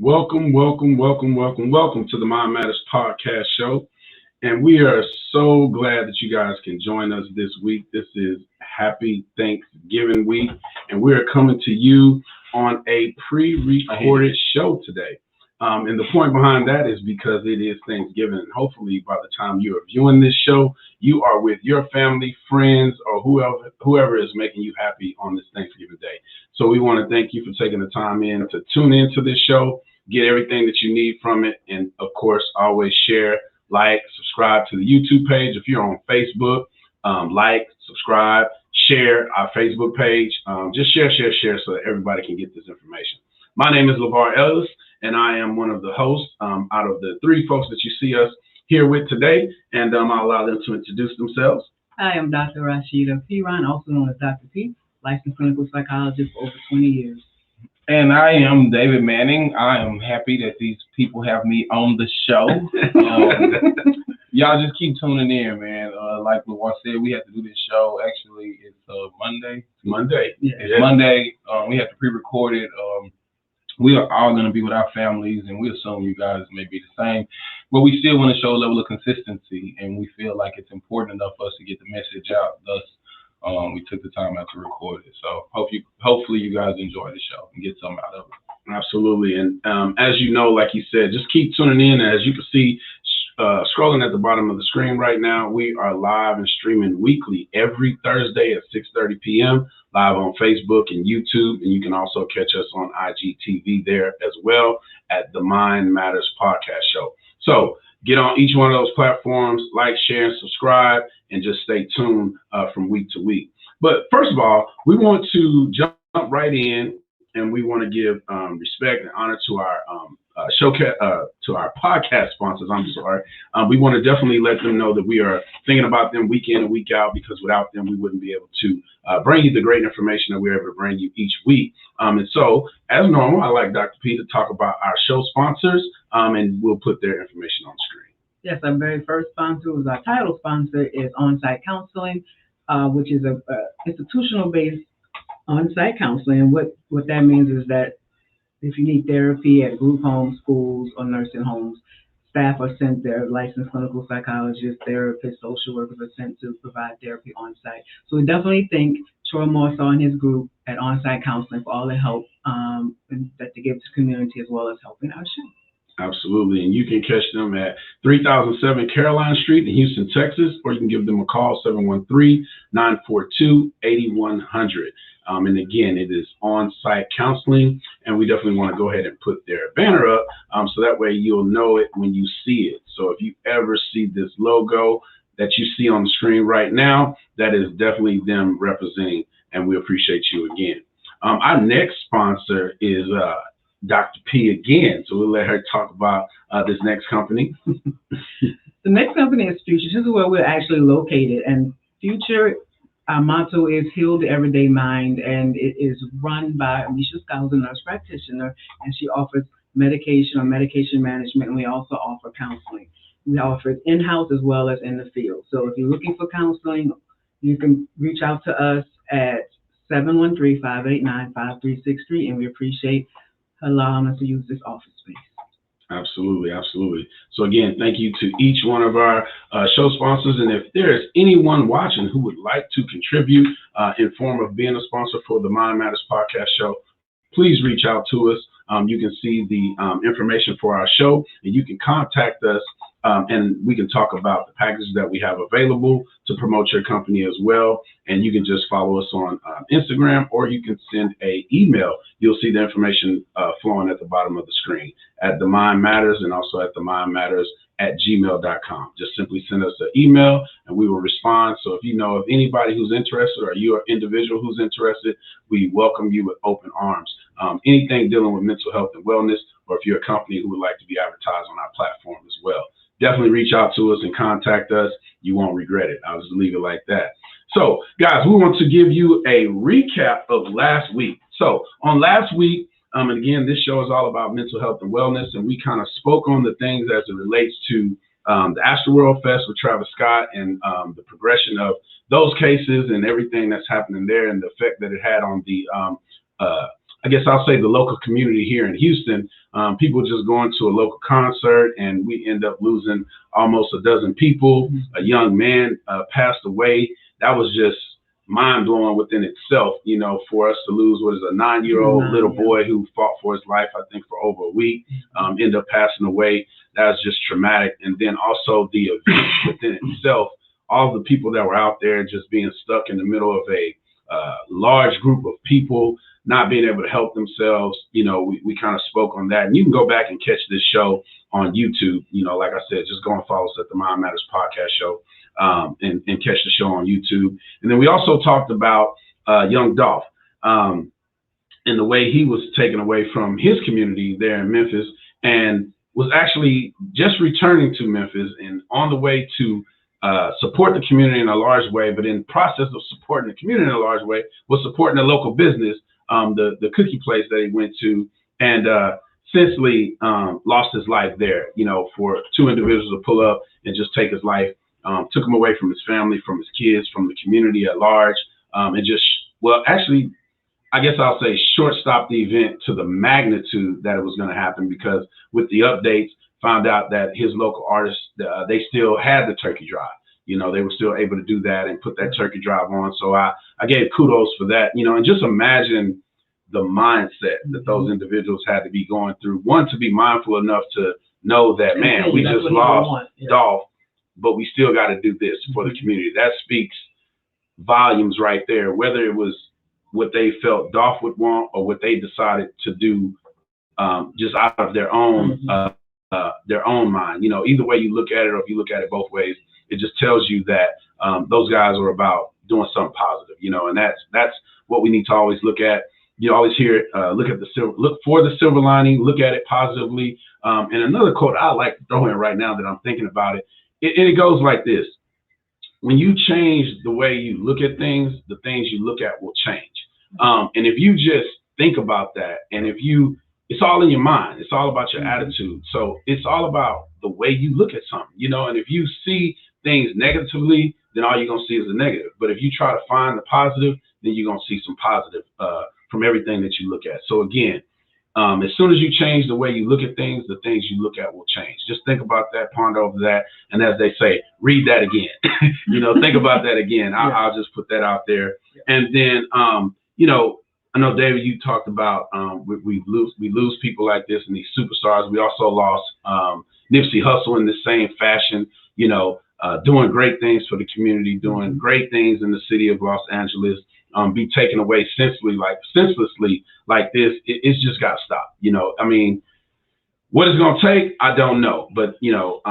Welcome to the Mind Matters podcast show. And we are so glad that you guys can join us this week. This is Happy Thanksgiving week, and we are coming to you on a pre-recorded show today. And the point behind that is because it is Thanksgiving, and hopefully by the time you are viewing this show, you are with your family, friends, or whoever is making you happy on this Thanksgiving day. So we want to thank you for taking the time in to tune into this show, get everything that you need from it, and of course, always share, like, subscribe to the YouTube page. If you're on Facebook, like, subscribe, share our Facebook page. Just share so that everybody can get this information. My name is LeVar Ellis, and I am one of the hosts out of the three folks that you see us here with today, and I'll allow them to introduce themselves. Hi, I'm Dr. Rashida P. Ron, also known as Dr. P, licensed clinical psychologist for over 20 years. And I am David Manning. I am happy that these people have me on the show. Y'all just keep tuning in, man. Like LeVar said, we have to do this show. Actually, it's Monday. It's Monday. We have to pre-record it. We are all going to be with our families, and we assume you guys may be the same. But we still want to show a level of consistency, and we feel like it's important enough for us to get the message out. Thus, we took the time out to record it. So hopefully you guys enjoy the show and get something out of it. Absolutely. And as you know, like you said, just keep tuning in. As you can see, scrolling at the bottom of the screen right now, we are live and streaming weekly every Thursday at 6:30 p.m. live on Facebook and YouTube. And you can also catch us on IGTV there as well at the Mind Matters podcast show. So get on each one of those platforms, like, share, and subscribe, and just stay tuned from week to week. But first of all, we want to jump right in, and we want to give respect and honor to our to our podcast sponsors. We want to definitely let them know that we are thinking about them week in and week out, because without them, we wouldn't be able to bring you the great information that we're able to bring you each week. And so, as normal, I'd like Dr. P to talk about our show sponsors, and we'll put their information on the screen. Yes, our very first sponsor was our title sponsor is On-Site Counseling, which is a institutional-based on-site counseling. And what that means is that if you need therapy at group homes, schools, or nursing homes, staff are sent there. Licensed clinical psychologists, therapists, social workers are sent to provide therapy on-site. So we definitely thank Troy Morsaw and his group at On-Site Counseling for all the help that they give to the community, as well as helping our show. Absolutely. And you can catch them at 3007 Caroline Street in Houston, Texas, or you can give them a call, 713-942-8100. And again, it is on-site counseling, and we definitely want to go ahead and put their banner up so that way you'll know it when you see it. So if you ever see this logo that you see on the screen right now, that is definitely them representing, and we appreciate you again. Our next sponsor is Dr. P again, so we'll let her talk about this next company. The next company is Future. This is where we're actually located, and Future, our motto is Heal the Everyday Mind, and it is run by Amisha Scott, a nurse practitioner, and she offers medication or medication management, and we also offer counseling. We offer it in-house as well as in the field. So if you're looking for counseling, you can reach out to us at 713-589-5363, and we appreciate allowing us to use this office space. Absolutely. So again, thank you to each one of our show sponsors. And if there is anyone watching who would like to contribute in form of being a sponsor for the Mind Matters podcast show, please reach out to us. You can see the information for our show, and you can contact us, and we can talk about the packages that we have available to promote your company as well. And you can just follow us on Instagram, or you can send an email. You'll see the information flowing at the bottom of the screen at The Mind Matters, and also at themindmatters@gmail.com. Just simply send us an email, and we will respond. So if you know of anybody who's interested, or you're an individual who's interested, we welcome you with open arms. Anything dealing with mental health and wellness, or if you're a company who would like to be advertised on our platform as well, definitely reach out to us and contact us. You won't regret it. I'll just leave it like that. So, guys, we want to give you a recap of last week. So, on last week, and again, this show is all about mental health and wellness, and we kind of spoke on the things as it relates to the Astroworld Fest with Travis Scott, and the progression of those cases and everything that's happening there, and the effect that it had on the I guess I'll say the local community here in Houston, people just going to a local concert, and we end up losing almost a dozen people. A young man passed away. That was just mind-blowing within itself, you know, for us to lose what is a 9-year-old little boy who fought for his life, I think, for over a week, ended up passing away. That was just traumatic. And then also the event within itself, all the people that were out there just being stuck in the middle of a large group of people, not being able to help themselves. You know, we kind of spoke on that. And you can go back and catch this show on YouTube. You know, like I said, just go and follow us at the Mind Matters Podcast Show. And catch the show on YouTube. And then we also talked about young Dolph and the way he was taken away from his community there in Memphis, and was actually just returning to Memphis and on the way to support the community in a large way. But in the process of supporting the community in a large way, was supporting the local business, the cookie place that he went to, and essentially lost his life there, you know, for two individuals to pull up and just take his life. Took him away from his family, from his kids, from the community at large, and just, well, actually, I guess I'll say short-stopped the event to the magnitude that it was going to happen, because with the updates, found out that his local artists, they still had the turkey drive. You know, they were still able to do that and put that turkey drive on. So I gave kudos for that, you know, and just imagine the mindset that those individuals had to be going through. One, to be mindful enough to know that, man, we just lost Dolph, but we still got to do this for the community. That speaks volumes right there, whether it was what they felt Dolph would want or what they decided to do just out of their own mind. You know, either way you look at it, or if you look at it both ways, it just tells you that those guys are about doing something positive, you know, and that's what we need to always look at. You always hear it, look for the silver lining, look at it positively. And another quote I like to throw in right now that I'm thinking about it, and it goes like this: when you change the way you look at things, the things you look at will change. And if you just think about that, and it's all in your mind, it's all about your attitude. So it's all about the way you look at something, you know, and if you see things negatively, then all you're going to see is the negative. But if you try to find the positive, then you're going to see some positive from everything that you look at. So again, as soon as you change the way you look at things, the things you look at will change. Just think about that, ponder over that, and as they say, read that again. You know, think about that again. I'll just put that out there. And then, you know, I know, David, you talked about we lose people like this and these superstars. We also lost Nipsey Hussle in the same fashion, you know, doing great things for the community, doing great things in the city of Los Angeles. Be taken away senselessly like this, it's just got to stop. You know, I mean, what it's going to take, I don't know. But, you know,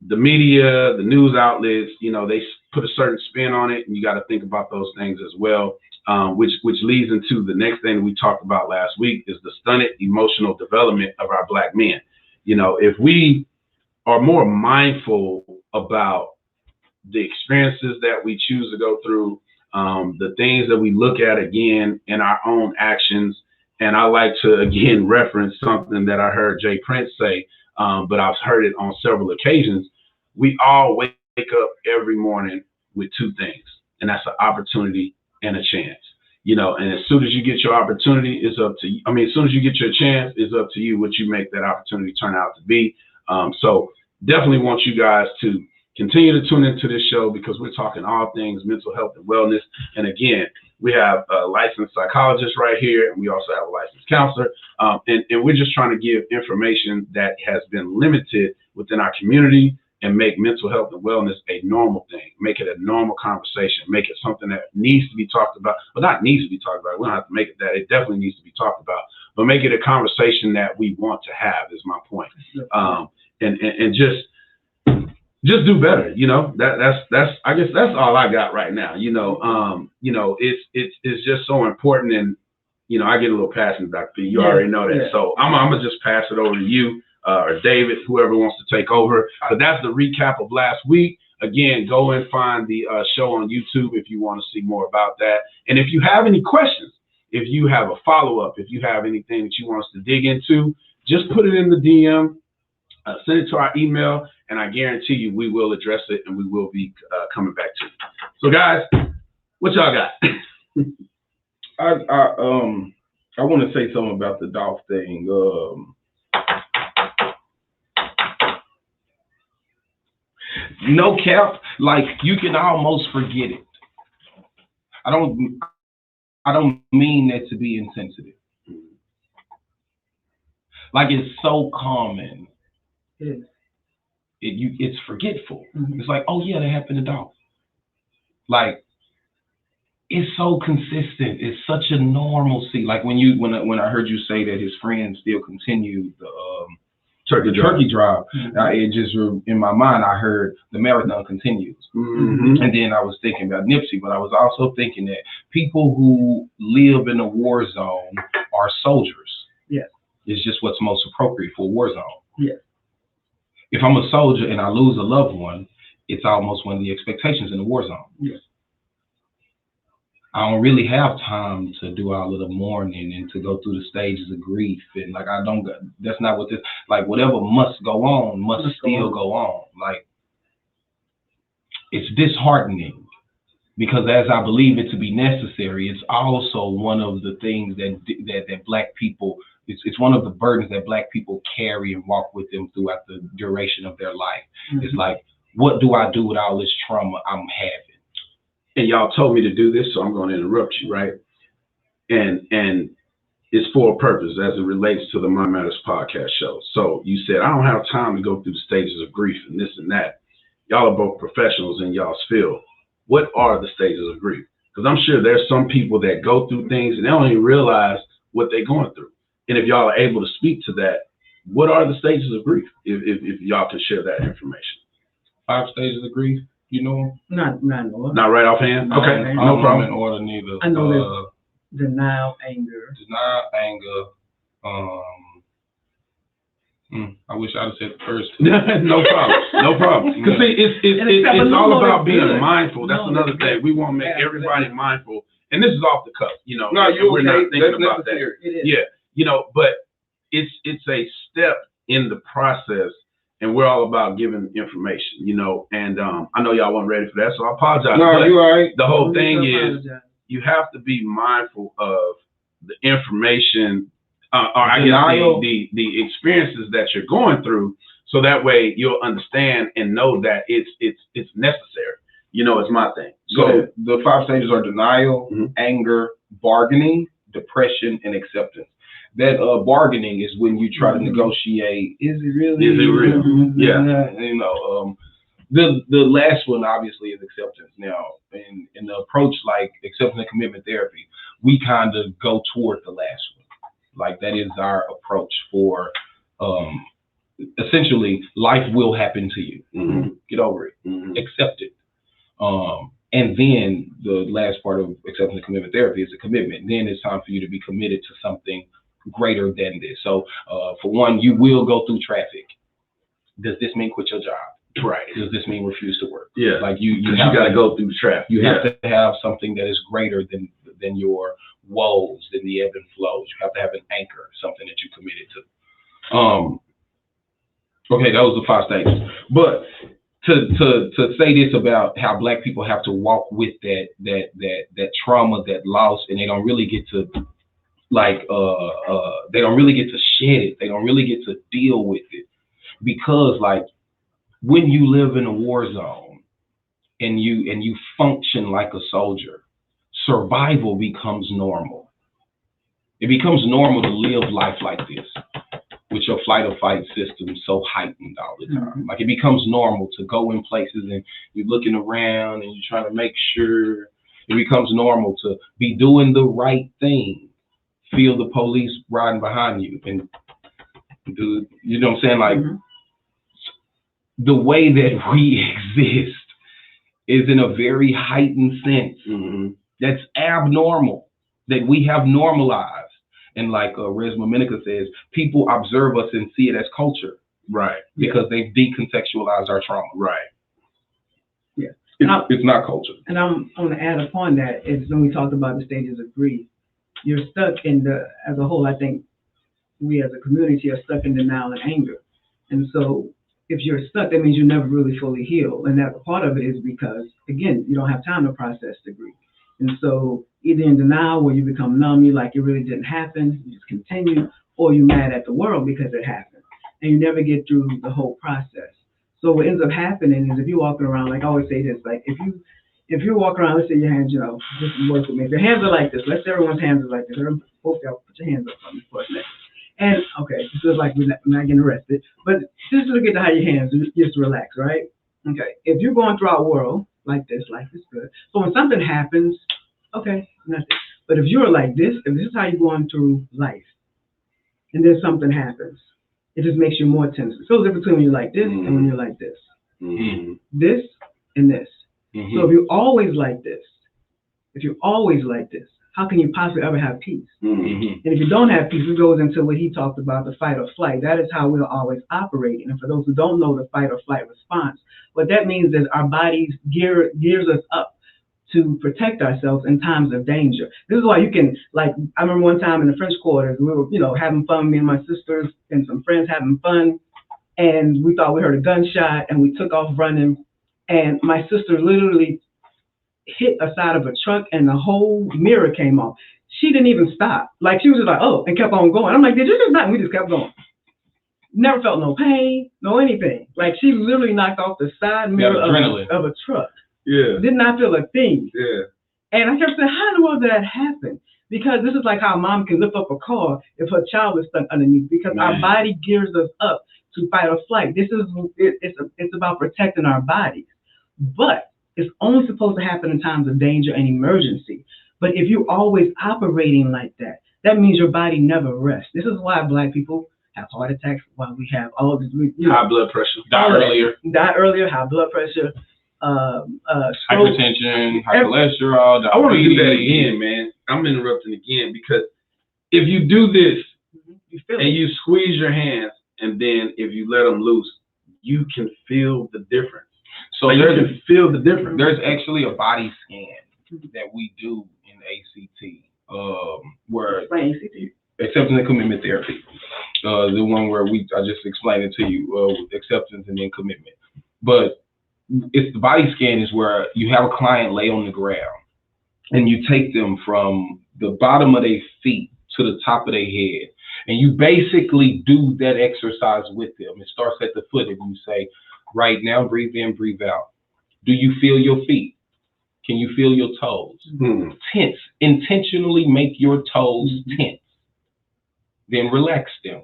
the media, the news outlets, you know, they put a certain spin on it, and you got to think about those things as well, which leads into the next thing we talked about last week, is the stunted emotional development of our Black men. You know, if we are more mindful about the experiences that we choose to go through, the things that we look at again in our own actions. And I like to, again, reference something that I heard Jay Prince say, but I've heard it on several occasions. We all wake up every morning with two things, and that's an opportunity and a chance. You know, and as soon as you get your opportunity, it's up to you. I mean, as soon as you get your chance, it's up to you what you make that opportunity turn out to be. So definitely want you guys to continue to tune into this show, because we're talking all things mental health and wellness. And again, we have a licensed psychologist right here, and we also have a licensed counselor. And we're just trying to give information that has been limited within our community and make mental health and wellness a normal thing. Make it a normal conversation. Make it something that needs to be talked about. Well, not needs to be talked about. We don't have to make it that. It definitely needs to be talked about. But make it a conversation that we want to have, is my point. And just do better, you know. That's I guess that's all I got right now. You know, it's just so important. And you know, I get a little passionate, Dr. P. You already know that. So I'm gonna just pass it over to you or David, whoever wants to take over. But that's the recap of last week. Again, go and find the show on YouTube if you want to see more about that. And if you have any questions, if you have a follow-up, if you have anything that you want us to dig into, just put it in the DM, send it to our email, and I guarantee you we will address it, and we will be coming back to you. So, guys, what y'all got? I want to say something about the Dolph thing. No cap, like you can almost forget it. I don't mean that to be insensitive. Like it's so common. It is. It's forgetful. Mm-hmm. It's like, oh yeah, that happened to Dolph. Like it's so consistent. It's such a normalcy. Like when I heard you say that his friends still continue the turkey drive, mm-hmm. It just in my mind I heard the marathon continues, mm-hmm. and then I was thinking about Nipsey, but I was also thinking that people who live in a war zone are soldiers. Yes, it's just what's most appropriate for a war zone. Yes. If I'm a soldier and I lose a loved one, it's almost one of the expectations in the war zone. Yes. I don't really have time to do all of the mourning and to go through the stages of grief. And like, that's not what this, like whatever must go on, must still go on. Like, it's disheartening because as I believe it to be necessary, it's also one of the things that Black people, it's one of the burdens that Black people carry and walk with them throughout the duration of their life. Mm-hmm. It's like, what do I do with all this trauma I'm having? And y'all told me to do this, so I'm going to interrupt you, right? And it's for a purpose as it relates to the My Matters podcast show. So you said, I don't have time to go through the stages of grief and this and that. Y'all are both professionals in y'all's field. What are the stages of grief? Because I'm sure there's some people that go through things and they don't even realize what they're going through. And if y'all are able to speak to that, what are the stages of grief? If y'all can share that information. 5 stages of grief. You know? Not right offhand? No, okay, no problem. In order neither. I know there's denial, anger. I wish I'd have said the first. No problem. Because see, it's all about being mindful. That's another thing. We want to make everybody mindful. And this is off the cuff, you know. No, we're not thinking about that. Yeah, you know, but it's a step in the process. And we're all about giving information, you know, and I know y'all weren't ready for that, so I apologize. No, you're all right. The whole thing is you have to be mindful of the information, or I guess the experiences that you're going through, so that way you'll understand and know that it's necessary. You know, it's my thing. So the 5 stages are denial, mm-hmm. anger, bargaining, depression, and acceptance. That bargaining is when you try to negotiate. Is it real? Yeah. You know, the last one obviously is acceptance. Now, in the approach like acceptance and commitment therapy, we kind of go toward the last one. Like that is our approach for essentially life will happen to you. Mm-hmm. Get over it. Mm-hmm. Accept it. And then the last part of acceptance and commitment therapy is a commitment. Then it's time for you to be committed to something greater than this. So for one, you will go through traffic. Does this mean quit your job? Right. Does this mean refuse to work? Yeah. Like you got to go through the traffic. You have to have something that is greater than your woes, than the ebb and flows. You have to have an anchor, something that you committed to. Okay, that was the 5 stages. But to say this about how Black people have to walk with that trauma, that loss, and they don't really get to they don't really get to shed it. They don't really get to deal with it because like when you live in a war zone and you function like a soldier, survival becomes normal. It becomes normal to live life like this with your flight or fight system so heightened all the time. Mm-hmm. Like it becomes normal to go in places and you're looking around and you're trying to make sure. It becomes normal to be doing the right thing. Feel the police riding behind you and do, you know what I'm saying? Like mm-hmm. the way that we exist is in a very heightened sense. Mm-hmm. That's abnormal, that we have normalized. And like Rez Mamenika says, people observe us and see it as culture. Right. Because they've decontextualized our trauma. Right. Yeah. It's not culture. And I'm going to add upon that is when we talked about the stages of grief, you're stuck as a whole, I think we as a community are stuck in denial and anger. And so if you're stuck, that means you never really fully heal. And that part of it is because, again, you don't have time to process the grief. And so either in denial where you become numb, you like it really didn't happen, you just continue, or you're mad at the world because it happened. And you never get through the whole process. So what ends up happening is if you're walking around, like I always say this, like if you walk around, let's say your hands, just work with me. If your hands are like this, let's say everyone's hands are like this. Both y'all put your hands up on me for a minute. And okay, this is like we're not getting arrested, but just look at how your hands just relax, right? Okay, if you're going through our world like this, life is good. So when something happens, okay, nothing. But if you're like this, if this is how you're going through life, and then something happens, it just makes you more tense. So the difference between when you're like this and when you're like this. Mm-hmm. This and this. Mm-hmm. So if you're always like this, how can you possibly ever have peace? Mm-hmm. And if you don't have peace, it goes into what he talked about, the fight or flight. That is how we're always operating. And for those who don't know the fight or flight response, what that means is our bodies gears us up to protect ourselves in times of danger. This is why you can, like, I remember one time in the French Quarter, we were, having fun, me and my sisters and some friends having fun, and we thought we heard a gunshot, and we took off running, and my sister literally hit a side of a truck, and the whole mirror came off. She didn't even stop. Like, she was just like, oh, and kept on going. I'm like, did you just not? And we just kept going. Never felt no pain, no anything. Like, she literally knocked off the side mirror of a truck. Yeah. Did not feel a thing. Yeah. And I kept saying, how in the world did that happen? Because this is like how a mom can lift up a car if her child is stuck underneath, because our body gears us up to fight or flight. It's about protecting our bodies. But it's only supposed to happen in times of danger and emergency. But if you're always operating like that, that means your body never rests. This is why Black people have heart attacks, why we have all this, high blood pressure, die earlier, high blood pressure, hypertension, high cholesterol, diabetes. I want to do that again, man. I'm interrupting again because if you do this you squeeze your hands, and then if you let them loose, you can feel the difference. So you can feel the difference. There's actually a body scan that we do in ACT, where acceptance and commitment therapy. The one where I just explained it to you, acceptance and then commitment. But it's the body scan is where you have a client lay on the ground and you take them from the bottom of their feet to the top of their head. And you basically do that exercise with them. It starts at the foot and you say, right now, breathe in, breathe out. Do you feel your feet? Can you feel your toes? Tense. Intentionally make your toes tense. Then relax them.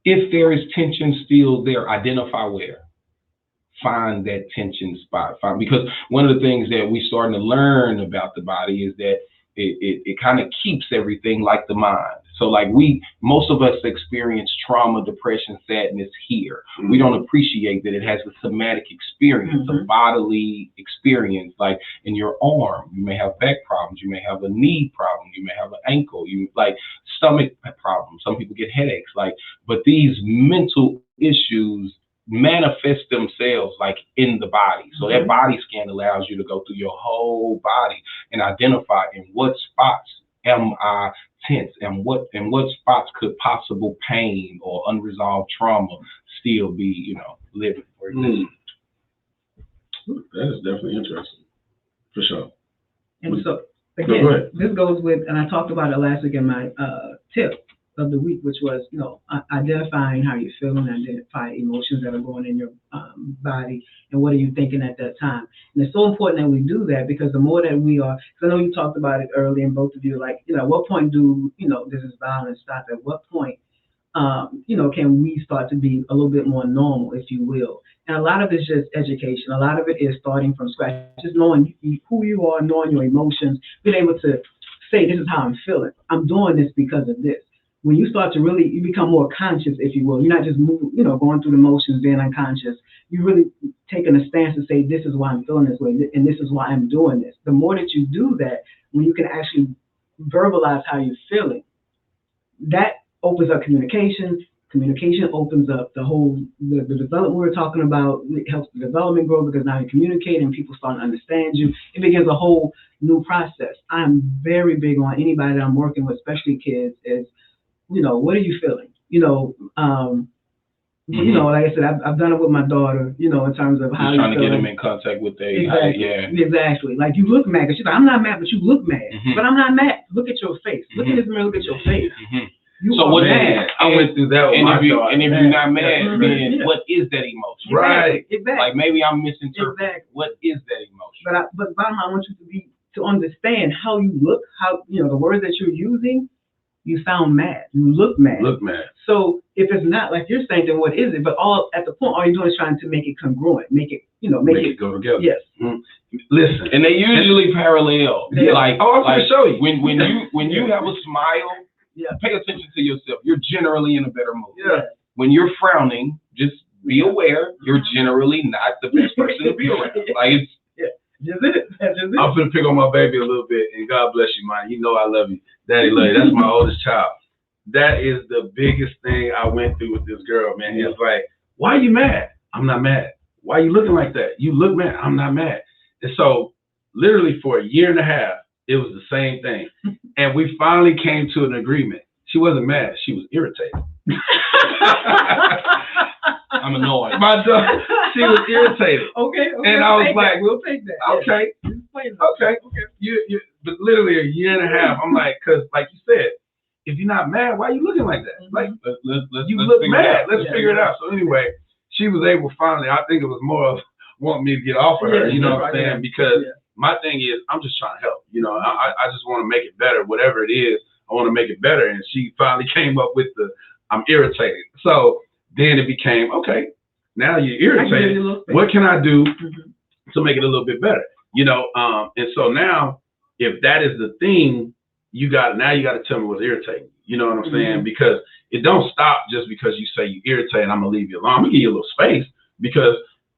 If there is tension still there, identify where. Find that tension spot. Because one of the things that we're starting to learn about the body is that it kind of keeps everything like the mind. So like most of us experience trauma, depression, sadness here. We don't appreciate that it has a somatic experience, a bodily experience. Like in your arm, you may have back problems, you may have a knee problem, you may have an ankle, you like stomach problems. Some people get headaches, but these mental issues manifest themselves like in the body. So that body scan allows you to go through your whole body and identify in what spots am I tense and what spots could possible pain or unresolved trauma still be, living for existing. That is definitely interesting, for sure. And so again, this goes with, and I talked about it last week in my tip of the week, which was, identifying how you're feeling, identify emotions that are going in your body, and what are you thinking at that time. And it's so important that we do that, because the more that we are, because I know you talked about it earlier, and both of you, at what point do, this is violence stop? At what point, can we start to be a little bit more normal, if you will? And a lot of it's just education. A lot of it is starting from scratch, just knowing who you are, knowing your emotions, being able to say, this is how I'm feeling. I'm doing this because of this. When you start to really, you become more conscious, if you will. You're not just going through the motions, being unconscious. You really taking a stance to say, this is why I'm feeling this way, and this is why I'm doing this. The more that you do that, when you can actually verbalize how you're feeling, that opens up communication. Communication opens up the development we were talking about. It helps the development grow, because now you're communicating, people start to understand you. It begins a whole new process. I'm very big on anybody that I'm working with, especially kids, is, what are you feeling? You know, like I said, I've done it with my daughter, you know, in terms of how you're trying to get them in contact with their, Exactly. Like, you look mad. She's like, I'm not mad, but you look mad. But I'm not mad. Look at your face. Look in this mirror, look at your face. So what mad. I went through that with my daughter. And if you're not mad, then what is that emotion? Right. Exactly. Like, maybe I'm misinterpreting. What is that emotion? But bottom line, I want you to understand how you look, how, you know, the words that you're using, you sound mad. You look mad. So if it's not like you're saying, then what is it? But at the point, all you're doing is trying to make it congruent, make it go together. Yes. Listen, and they usually parallel. Like, I'm going to show you. When you have a smile, pay attention to yourself. You're generally in a better mood. Yeah. When you're frowning, just be aware you're generally not the best person to be around. Like, it's just it. I'm finna pick on my baby a little bit, and God bless you, man. You know I love you. Daddy love you. That's my oldest child. That is the biggest thing I went through with this girl, man. It's like, why are you mad? I'm not mad. Why are you looking like that? You look mad. I'm not mad. And so literally for a year and a half, it was the same thing. And we finally came to an agreement. She wasn't mad. She was irritated. I'm annoyed. My daughter, she was irritated. Okay. And I was like, we'll take that. Okay. You, but literally a year and a half, I'm like, because like you said, if you're not mad, why are you looking like that? Like, let's you look mad. Let's figure figure it out. So anyway, she was able finally, I think it was more of wanting me to get off of her, you know what I'm saying? Because my thing is, I'm just trying to help. You know, I just want to make it better. Whatever it is, I want to make it better. And she finally came up with I'm irritated. So then it became, okay, now you're irritated. What can I do to make it a little bit better? You know, and so now, if that is the thing, you got to tell me what's irritating. You know what I'm saying? Because it don't stop just because you say you irritate. I'm gonna leave you alone. I'm gonna give you a little space because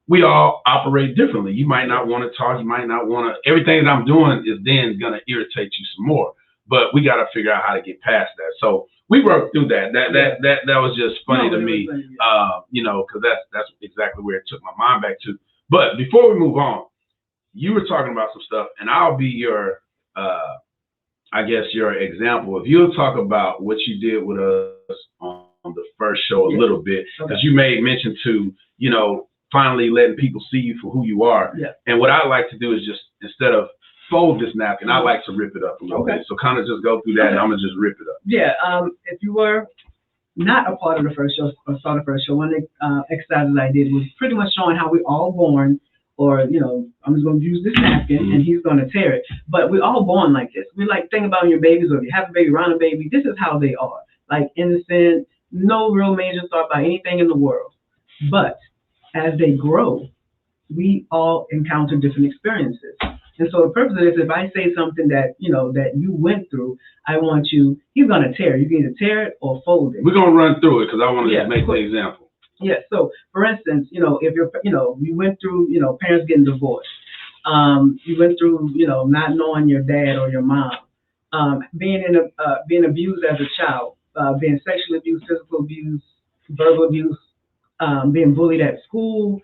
we all operate differently. You might not want to talk. You might not want to. Everything that I'm doing is then gonna irritate you some more. But we got to figure out how to get past that. So we worked through that. That was just funny to me. You know, because that's exactly where it took my mind back to. But before we move on, you were talking about some stuff, and I'll be your, I guess, your example. If you'll talk about what you did with us on the first show a little bit, because you made mention to, you know, finally letting people see you for who you are. Yeah. And what I like to do is just, instead of fold this napkin, I like to rip it up a little bit. So kind of just go through that, and I'm going to just rip it up. Yeah. If you were not a part of the first show, or saw the first show, one of the exercises I did was pretty much showing how we're all born. Or, you know, I'm just going to use this napkin and he's going to tear it. But we're all born like this. We like, think about your babies, or if you have a baby, around a baby, this is how they are. Like, innocent, no real major thought about anything in the world. But as they grow, we all encounter different experiences. And so the purpose of this, if I say something that, you know, that you went through, I want you, he's going to tear it. You can either tear it or fold it. We're going to run through it because I want to make the example. Yeah. So, for instance, you know, if you're, you know, you went through, you know, parents getting divorced. You went through, you know, not knowing your dad or your mom, being abused as a child, being sexually abused, physical abuse, verbal abuse, being bullied at school,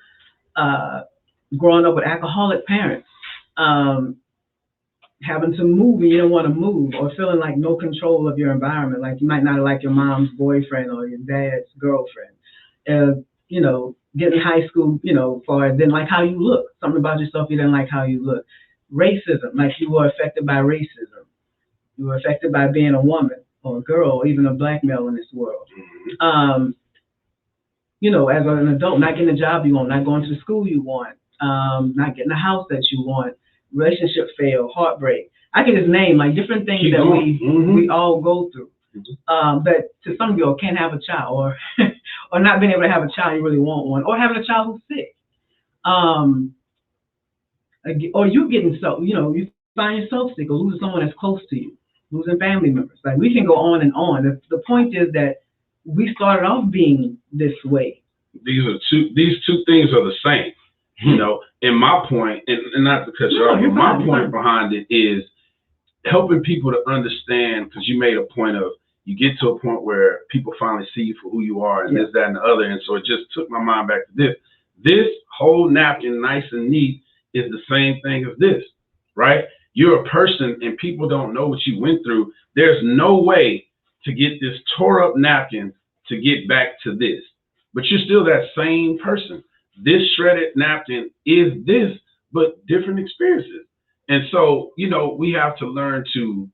growing up with alcoholic parents, having to move and you don't want to move, or feeling like no control of your environment, like you might not like your mom's boyfriend or your dad's girlfriend. You know, getting high school, you know, for didn't like how you look. Something about yourself, you didn't like how you look. Racism, like you were affected by racism. You were affected by being a woman or a girl or even a black male in this world. You know, as an adult, not getting a job you want, not going to the school you want, not getting a house that you want, relationship fail, heartbreak. I can just name like different things that we all go through. But to some people, can't have a child, or not being able to have a child you really want one, or having a child who's sick, or you getting so, you know, you find yourself sick, or losing someone that's close to you, losing family members. Like, we can go on and on. The point is that we started off being this way. These two things are the same. You know, and my point, and not to cut you off, but my point behind it is helping people to understand, because you made a point of, you get to a point where people finally see you for who you are, and this, that, and the other. And so it just took my mind back to this. This whole napkin, nice and neat, is the same thing as this, right? You're a person and people don't know what you went through. There's no way to get this tore up napkin to get back to this. but you're still that same person. This shredded napkin is this, but different experiences. And so, we have to learn to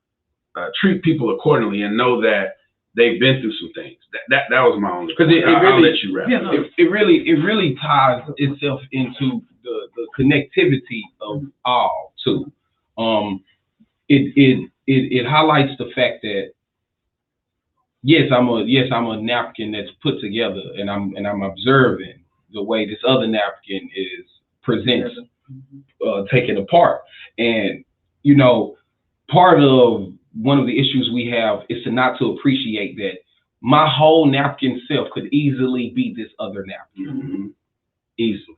treat people accordingly and know that they've been through some things. That was my only. Because I'll let you wrap. It really ties itself into the connectivity of all too. It highlights the fact that yes, I'm a napkin that's put together, and I'm observing the way this other napkin is presented, taken apart, and part of one of the issues we have is to appreciate that my whole napkin self could easily be this other napkin. Easily.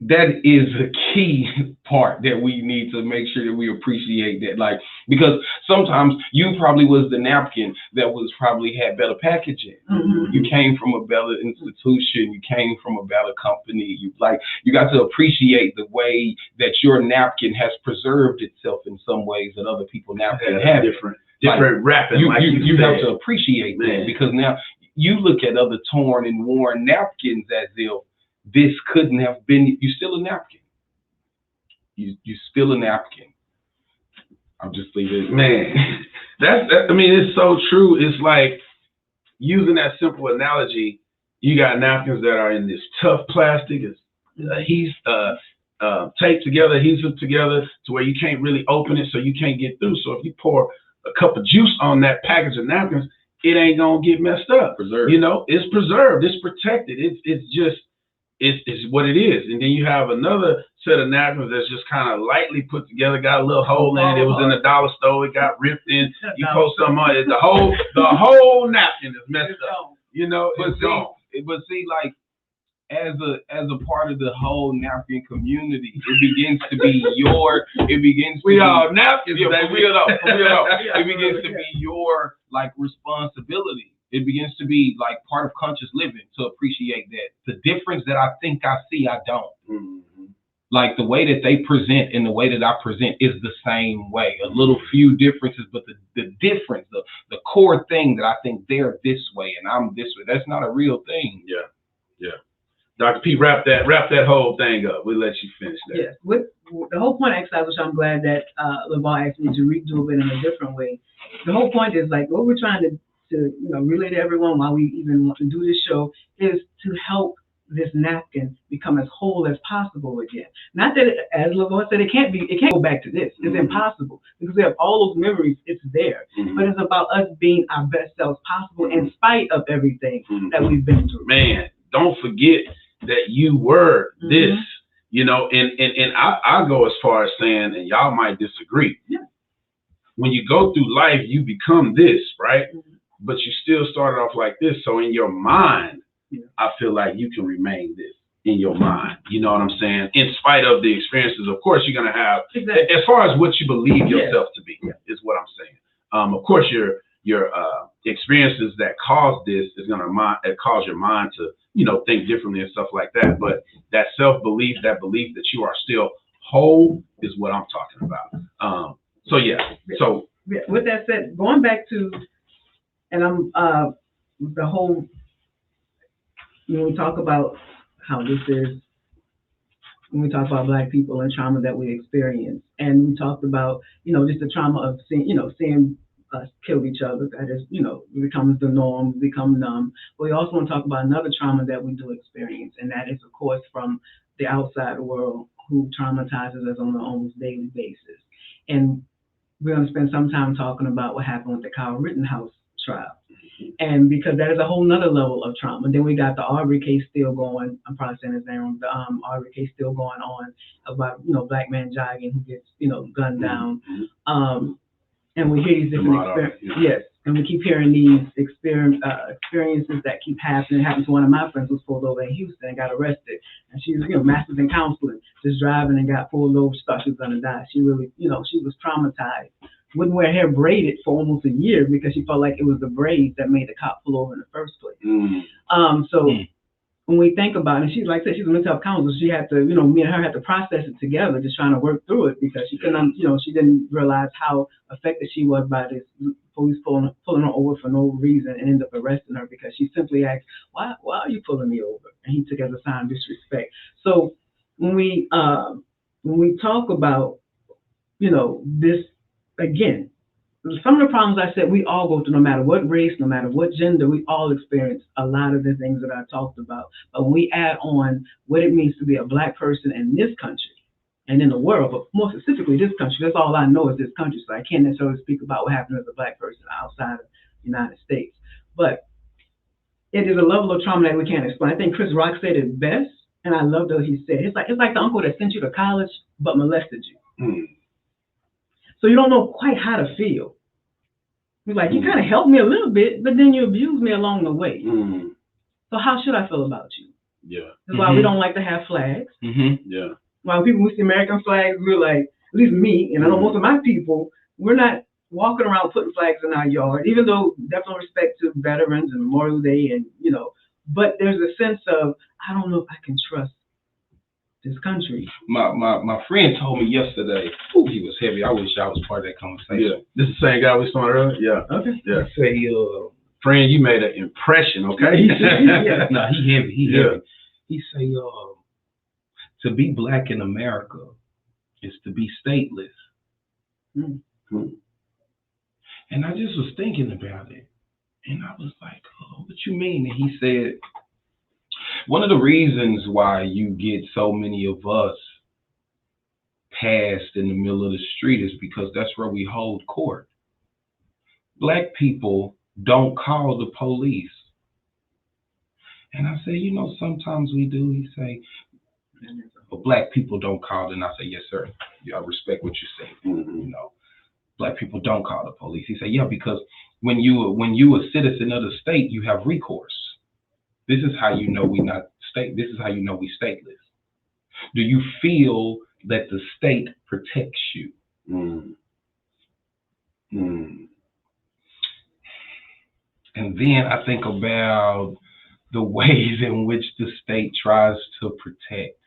That is a key part that we need to make sure that we appreciate that, because sometimes you probably was the napkin that probably had better packaging. You came from a better institution, you came from a better company. You got to appreciate the way that your napkin has preserved itself in some ways that other people napkins have different wrapping. You have to appreciate that, because now you look at other torn and worn napkins as if this couldn't have been. You still a napkin. You still a napkin. I'll just leave it. Man, it's so true. It's like using that simple analogy. You got napkins that are in this tough plastic. It's taped together, adhesive together, to where you can't really open it, so you can't get through. So if you pour a cup of juice on that package of napkins, it ain't gonna get messed up. Preserved. It's preserved. It's protected. It's what it is. And then you have another set of napkins that's just kind of lightly put together, got a little hole in it. It was in the dollar store. It got ripped in. You pour some on it. The whole napkin is messed up. But see, as a part of the whole napkin community, it begins to be your. We all napkins. Yeah, for real though. It begins to be your responsibility. It begins to be part of conscious living to appreciate that the difference that I think I see, I don't. The way that they present and the way that I present is the same way. A little few differences, but the difference, the core thing that I think they're this way and I'm this way, that's not a real thing. Yeah. Dr. P, wrap that whole thing up. We'll let you finish that. Yes, with the whole point of exercise, which I'm glad that LeVar asked me to redo it in a different way. The whole point is what we're trying to relay to everyone why we even want to do this show is to help this napkin become as whole as possible again. Not that, as LeVar said, it can't go back to this. It's impossible, because we have all those memories. It's there, but it's about us being our best selves possible in spite of everything that we've been through. Man, don't forget that you were this, and I go as far as saying, and y'all might disagree. Yeah. When you go through life, you become this, right? But you still started off like this. So in your mind, I feel like you can remain this in your mind. You know what I'm saying? In spite of the experiences, of course, you're going to have, as far as what you believe yourself to be, is what I'm saying. Of course, your experiences that cause this is going to cause your mind to, think differently and stuff like that. But that self-belief, that belief that you are still whole is what I'm talking about. So with that said, going back to, and I'm the whole, when we talk about how this is, when we talk about Black people and trauma that we experience, and we talked about, just the trauma of seeing us kill each other, that is, becomes the norm, become numb. But we also want to talk about another trauma that we do experience, and that is, of course, from the outside world, who traumatizes us on an almost daily basis. And we're going to spend some time talking about what happened with the Kyle Rittenhouse trial. And because that is a whole nother level of trauma. Then we got the Aubrey case still going. I'm probably saying his name wrong. The Aubrey case still going on about, Black man jogging who gets, gunned down. And we hear these different experiences. Yes. And we keep hearing these experiences that keep happening. It happened to one of my friends who was pulled over in Houston and got arrested. And she was, master's in counseling, just driving and got pulled over. She thought she was going to die. She really, she was traumatized. Wouldn't wear hair braided for almost a year because she felt like it was the braids that made the cop pull over in the first place. when we think about it, she's like I said, she's a mental health counselor. She had to, you know, me and her had to process it together, just trying to work through it because she couldn't, you know, she didn't realize how affected she was by this police pulling her over for no reason and ended up arresting her because she simply asked, why are you pulling me over? And he took it as a sign of disrespect. So when we talk about, you know, this again, some of the problems I said we all go through, no matter what race, no matter what gender, we all experience a lot of the things that I talked about. But when we add on what it means to be a Black person in this country and in the world, but more specifically this country, that's all I know is this country, so I can't necessarily speak about what happened as a Black person outside of the United States. But it is a level of trauma that we can't explain. I think Chris Rock said it best, and I love that he said, it's like the uncle that sent you to college but molested you. Mm. So you don't know quite how to feel. You're like, you kind of helped me a little bit, but then you abused me along the way. Mm. So how should I feel about you? Yeah. That's why we don't like to have flags. Mm-hmm. Yeah. While people, we see American flags, we're like, at least me, and I know most of my people, we're not walking around putting flags in our yard, even though definitely respect to veterans and Memorial Day and, you know, but there's a sense of, I don't know if I can trust this country. My friend told me yesterday, he was heavy. I wish I was part of that conversation. Yeah. This is the same guy we saw earlier? Yeah. Okay. Yeah. Say, friend, you made an impression, okay? Yeah. No, he heavy. He heavy. He say, to be Black in America is to be stateless. Mm-hmm. And I just was thinking about it. And I was like, oh, what you mean? And he said, one of the reasons why you get so many of us passed in the middle of the street is because that's where we hold court. Black people don't call the police. And I say, you know, sometimes we do. He say, but Black people don't call. And I say, yes, sir. Yeah, I respect what you say. Mm-hmm. You know, Black people don't call the police. He said, yeah, because when you a citizen of the state, you have recourse. This is how you know we not state. This is how you know we stateless. Do you feel that the state protects you? Mm. Mm. And then I think about the ways in which the state tries to protect.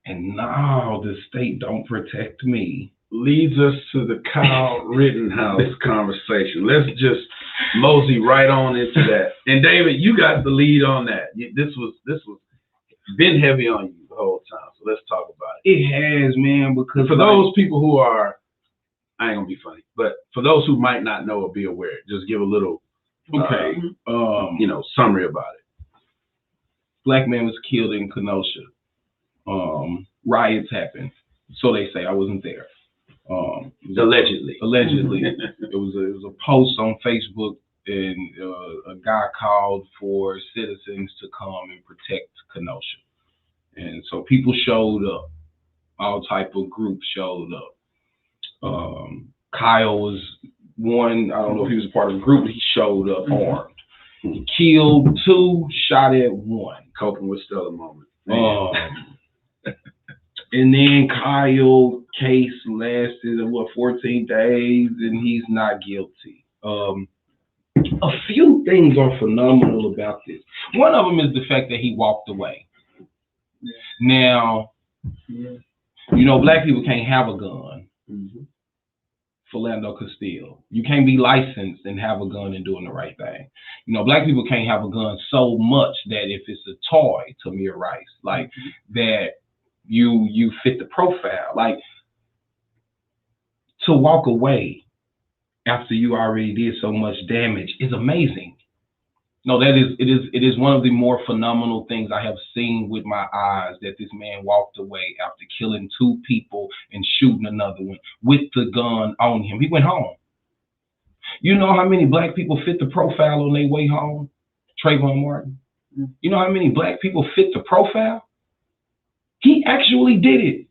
And now the state don't protect me. Leads us to the Kyle Rittenhouse conversation. Let's just mosey right on into that. And David, you got the lead on that. This was been heavy on you the whole time. So let's talk about it. It has, man, because for those people who are, I ain't gonna be funny, but for those who might not know or be aware, just give a little, summary about it. Black man was killed in Kenosha. Riots happened. So they say. I wasn't there. Allegedly. It was a post on Facebook, and a guy called for citizens to come and protect Kenosha. And so people showed up. All type of groups showed up. Kyle was one. I don't know if he was a part of the group, but he showed up armed. He killed 2, shot at 1. Coping with still a moment. And then Kyle case lasted 14 days, and he's not guilty. A few things are phenomenal about this. One of them is the fact that he walked away. Yeah. Now, you know, Black people can't have a gun. Mm-hmm. Philando Castile. You can't be licensed and have a gun and doing the right thing. You know, Black people can't have a gun so much that if it's a toy, Tamir Rice, like that you fit the profile. Like, to walk away after you already did so much damage is amazing. No, it is one of the more phenomenal things I have seen with my eyes, that this man walked away after killing 2 people and shooting another one with the gun on him. He went home. You know how many Black people fit the profile on their way home? Trayvon Martin. You know how many Black people fit the profile? He actually did it.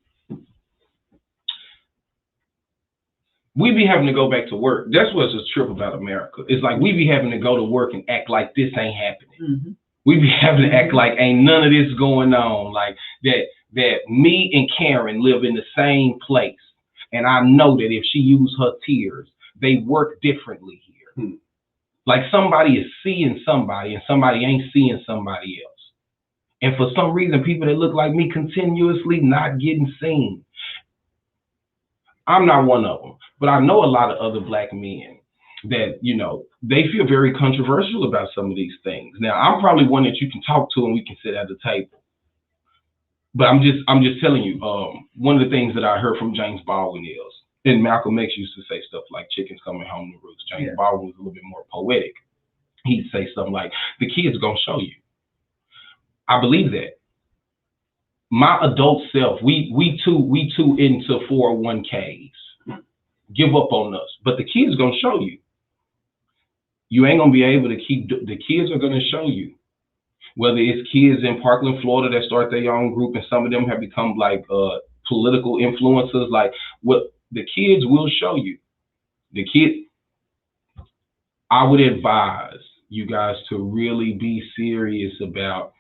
We be having to go back to work. That's what's a trip about America. It's like we be having to go to work and act like this ain't happening. Mm-hmm. We be having to act like ain't none of this going on. Like that me and Karen live in the same place. And I know that if she used her tears, they work differently here. Like somebody is seeing somebody and somebody ain't seeing somebody else. And for some reason, people that look like me continuously not getting seen. I'm not one of them, but I know a lot of other black men that, you know, they feel very controversial about some of these things. Now, I'm probably one that you can talk to and we can sit at the table. But I'm just telling you, one of the things that I heard from James Baldwin is, and Malcolm X used to say stuff like chickens coming home to roost. James Baldwin was a little bit more poetic. He'd say something like, the kid's gonna show you. I believe that. My adult self, we too into 401ks. Give up on us. But the kid's gonna show you. You ain't gonna be able to keep, the kids are gonna show you. Whether it's kids in Parkland, Florida that start their own group, and some of them have become like political influencers, like what the kids will show you. The kid, I would advise you guys to really be serious about,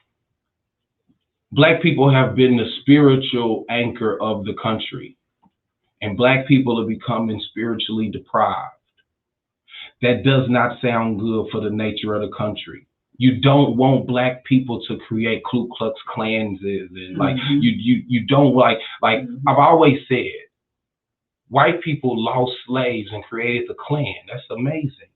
Black people have been the spiritual anchor of the country, and Black people are becoming spiritually deprived. That does not sound good for the nature of the country. You don't want Black people to create Ku Klux Klans and like you don't like I've always said, white people lost slaves and created the Klan. That's amazing.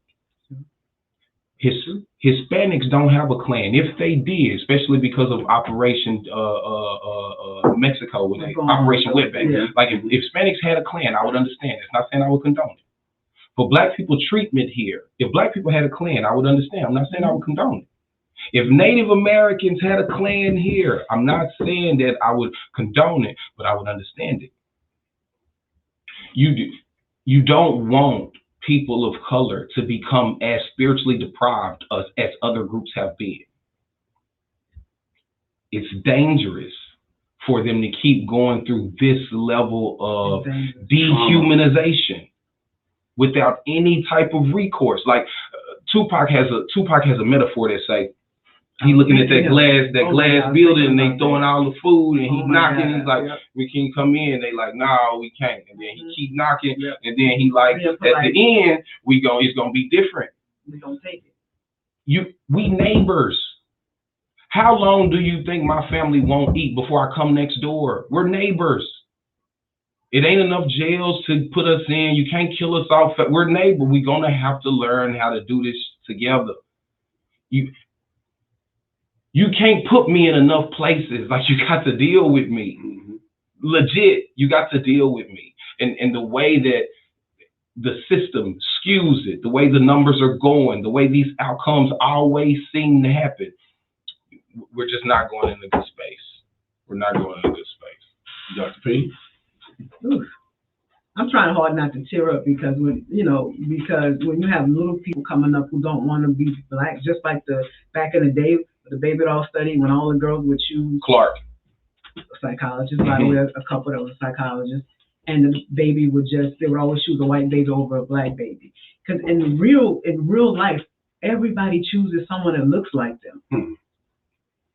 Hispanics don't have a Klan. If they did, especially because of Operation Mexico, Operation Wetback. Like if Hispanics had a Klan, I would understand. It's not saying I would condone it. But Black people treatment here, if Black people had a Klan, I would understand. I'm not saying I would condone it. If Native Americans had a Klan here, I'm not saying that I would condone it, but I would understand it. You don't want people of color to become as spiritually deprived as other groups have been. It's dangerous for them to keep going through this level of dehumanization without any type of recourse. Like Tupac has a metaphor that say, he looking at that glass building and they throwing all the food and he knocking. He's like, we can come in. They like, no, we can't. And then he keep knocking. And then he like, at the end, it's gonna be different. We gonna take it. We neighbors. How long do you think my family won't eat before I come next door? We're neighbors. It ain't enough jails to put us in. You can't kill us off. We're neighbors. We're gonna have to learn how to do this together. You can't put me in enough places. Like, you got to deal with me. Legit, you got to deal with me. And the way that the system skews it, the way the numbers are going, the way these outcomes always seem to happen, we're just not going in a good space. We're not going in a good space. Dr. P? Oof. I'm trying hard not to tear up because when you have little people coming up who don't want to be Black, just like back in the day, the baby doll study, when all the girls would choose Clark, a psychologist, by the way, a couple that was a psychologist, and the baby they would always choose a white baby over a Black baby. Because in real life, everybody chooses someone that looks like them.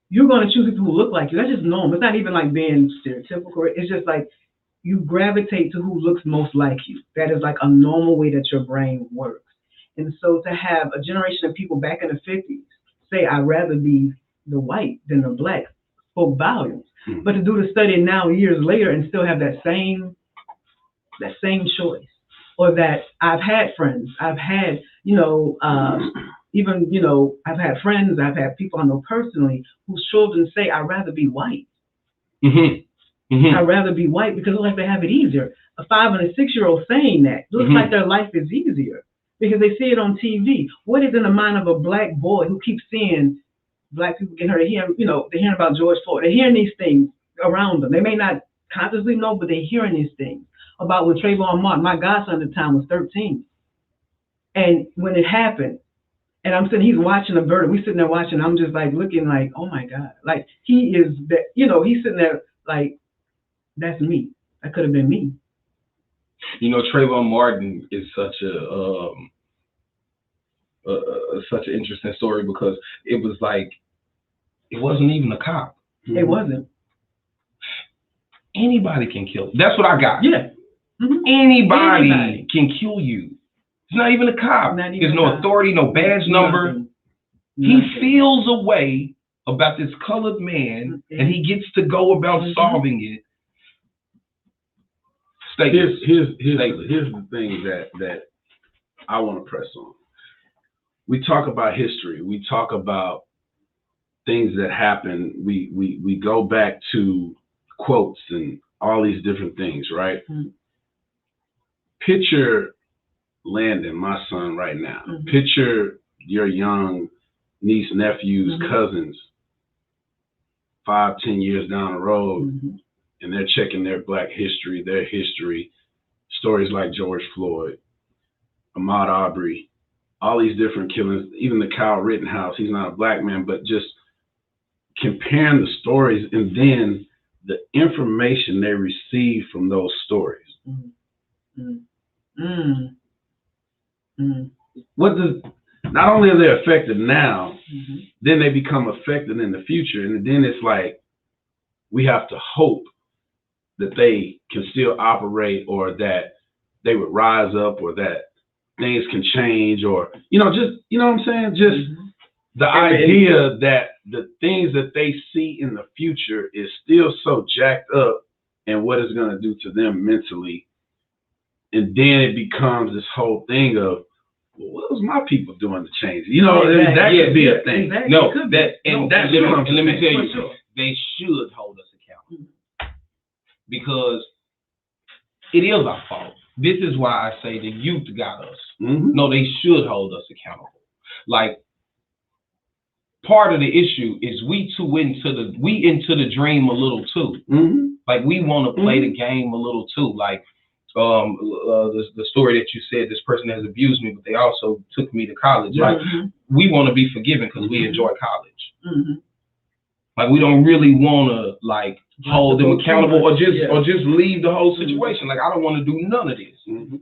You're going to choose people who look like you. That's just normal. It's not even like being stereotypical. It's just like you gravitate to who looks most like you. That is like a normal way that your brain works. And so to have a generation of people back in the 50s say, I'd rather be the white than the Black, spoke volumes. But to do the study now, years later, and still have that same choice, or that I've had friends, I've had, I've had friends, I've had people I know personally whose children say, I'd rather be white. I'd rather be white because it looks like they have it easier. A 5 and a 6-year-old saying that looks like their life is easier because they see it on TV. What is in the mind of a Black boy who keeps seeing Black people getting hurt? They're hearing about George Floyd. They're hearing these things around them. They may not consciously know, but they're hearing these things about when Trayvon Martin, my godson at the time was 13. And when it happened, and I'm sitting, he's watching a verdict. We sitting there watching. I'm just like looking like, oh my God. Like he is that, he's sitting there like, that's me. That could have been me. Trayvon Martin is such an interesting story because it was like, it wasn't even a cop. It wasn't. Anybody can kill. That's what I got. Yeah. Anybody can kill you. It's not even a cop. There's no authority, no badge number. He feels a way about this colored man, and he gets to go about solving it. Here's the thing that I want to press on. We talk about history. We talk about things that happen. We go back to quotes and all these different things, right? Mm-hmm. Picture Landon, my son, right now. Mm-hmm. Picture your young niece, nephews, mm-hmm. cousins, 5-10 years down the road, mm-hmm. and they're checking their Black history, their history, stories like George Floyd, Ahmaud Arbery, all these different killings, even the Kyle Rittenhouse. He's not a Black man, but just comparing the stories and then the information they receive from those stories. Mm-hmm. Mm-hmm. What does, not only are they affected now, mm-hmm. then they become affected in the future. And then it's like, we have to hope that they can still operate, or that they would rise up, or that things can change, or, just, what I'm saying? Just mm-hmm. the idea that the things that they see in the future is still so jacked up, and what it's going to do to them mentally. And then it becomes this whole thing of, well, what was my people doing to change it? Exactly. That could be a thing. Exactly. No, let me tell you, sure. They should hold us accountable, because it is our fault. This is why I say the youth got us. Mm-hmm. No, they should hold us accountable. Like, part of the issue is we into the dream a little too. Mm-hmm. Like, we want to play mm-hmm. the game a little too. Like, the story that you said, this person has abused me, but they also took me to college. Mm-hmm. Like, we want to be forgiven because mm-hmm. we enjoy college. Mm-hmm. Like, we don't really want to hold them accountable or just leave the whole situation. Like, I don't want to do none of this. Mm-hmm.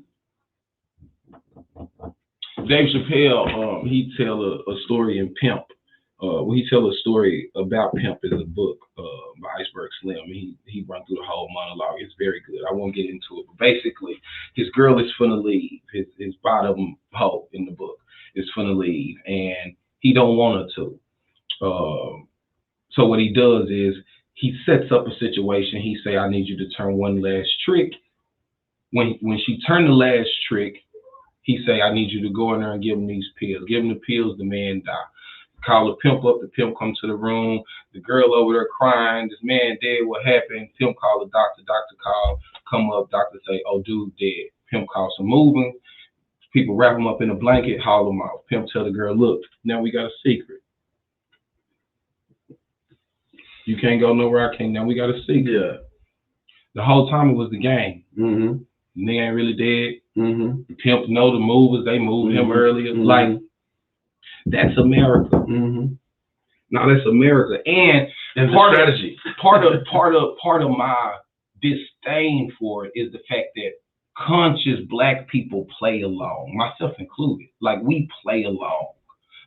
Dave Chappelle, he tell a story in Pimp. He tell a story about Pimp in the book by Iceberg Slim. He run through the whole monologue. It's very good. I won't get into it, but basically, his girl is finna leave. His bottom hoe in the book is finna leave, and he don't want her to. So what he does is he sets up a situation. He say, "I need you to turn one last trick." When she turned the last trick, he say, "I need you to go in there and give him these pills. Give him the pills, the man die." Call the pimp up. The pimp comes to the room. The girl over there crying. This man dead. What happened? Pimp call the doctor. Doctor call. Come up. Doctor say, "Oh, dude dead." Pimp calls some moving. People wrap him up in a blanket. Haul him out. Pimp tell the girl, "Look, now we got a secret. You can't go nowhere. I can't. Now we got a secret." Yeah. The whole time it was the game. Mm-hmm. The nigga ain't really dead. Mm-hmm. The pimp know the movers. They moved mm-hmm. him earlier. Mm-hmm. Like, that's America. Mm-hmm. Now that's America, and part strategy. Part of my disdain for it is the fact that conscious Black people play along, myself included. Like, we play along,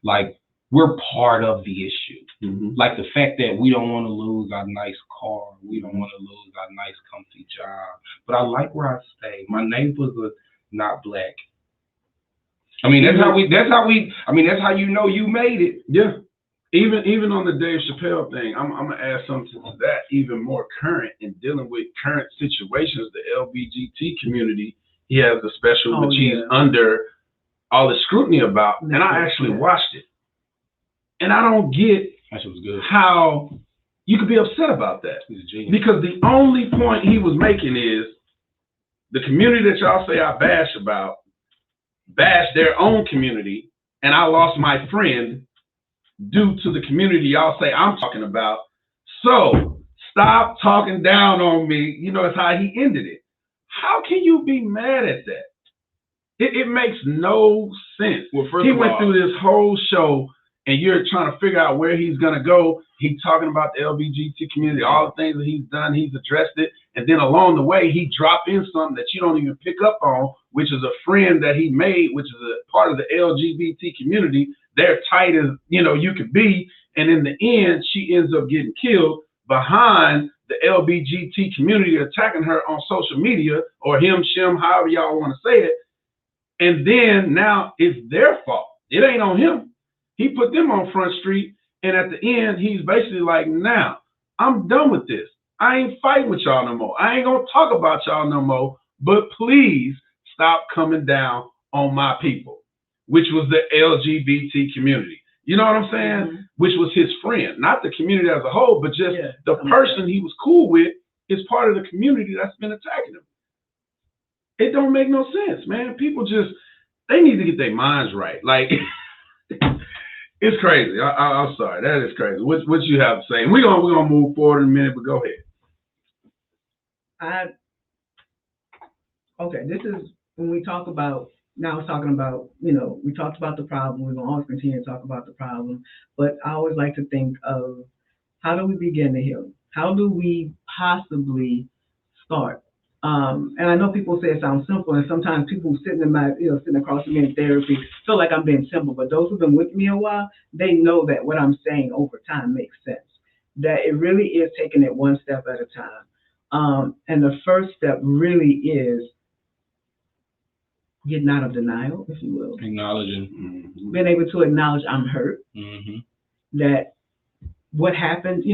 like we're part of the issue. Mm-hmm. Like the fact that we don't want to lose our nice car, we don't want to lose our nice comfy job, but I like where I stay. My neighbors are not Black. I mean, that's how you know you made it. Yeah. Even on the Dave Chappelle thing, I'm gonna add something to that, even more current in dealing with current situations. The LGBT community, he has a special which he's under all the scrutiny about, and I actually watched it, and I don't get how you could be upset about that, because the only point he was making is the community that y'all say I bash their own community, and I lost my friend due to the community y'all say I'm talking about. So stop talking down on me. It's how he ended it. How can you be mad at that? It makes no sense. Well, he went through this whole show, and you're trying to figure out where he's gonna go. He's talking about the LGBT community, all the things that he's done, he's addressed it, and then along the way he dropped in something that you don't even pick up on, which is a friend that he made, which is a part of the LGBT community. They're tight as you could be, and in the end she ends up getting killed behind the LGBT community attacking her on social media, or him, shim, however y'all want to say it. And then now it's their fault. It ain't on him. He put them on Front Street, And at the end, he's basically like, now, I'm done with this. I ain't fighting with y'all no more. I ain't going to talk about y'all no more, but please stop coming down on my people, which was the LGBT community. You know what I'm saying? Mm-hmm. Which was his friend, not the community as a whole, but just the person he was cool with is part of the community that's been attacking him. It don't make no sense, man. People just, they need to get their minds right. Like, it's crazy. I'm sorry. That is crazy. What you have to say? We're gonna move forward in a minute, but go ahead. Okay, this is when we talk about, now we're talking about, we talked about the problem. We're going to always continue to talk about the problem. But I always like to think of, how do we begin to heal? How do we possibly start? And I know people say it sounds simple, and sometimes people sitting across from me in therapy feel like I'm being simple. But those who've been with me a while, they know that what I'm saying over time makes sense. That it really is taking it one step at a time. And the first step really is getting out of denial, if you will. Acknowledging. Being able to acknowledge I'm hurt. That what happened,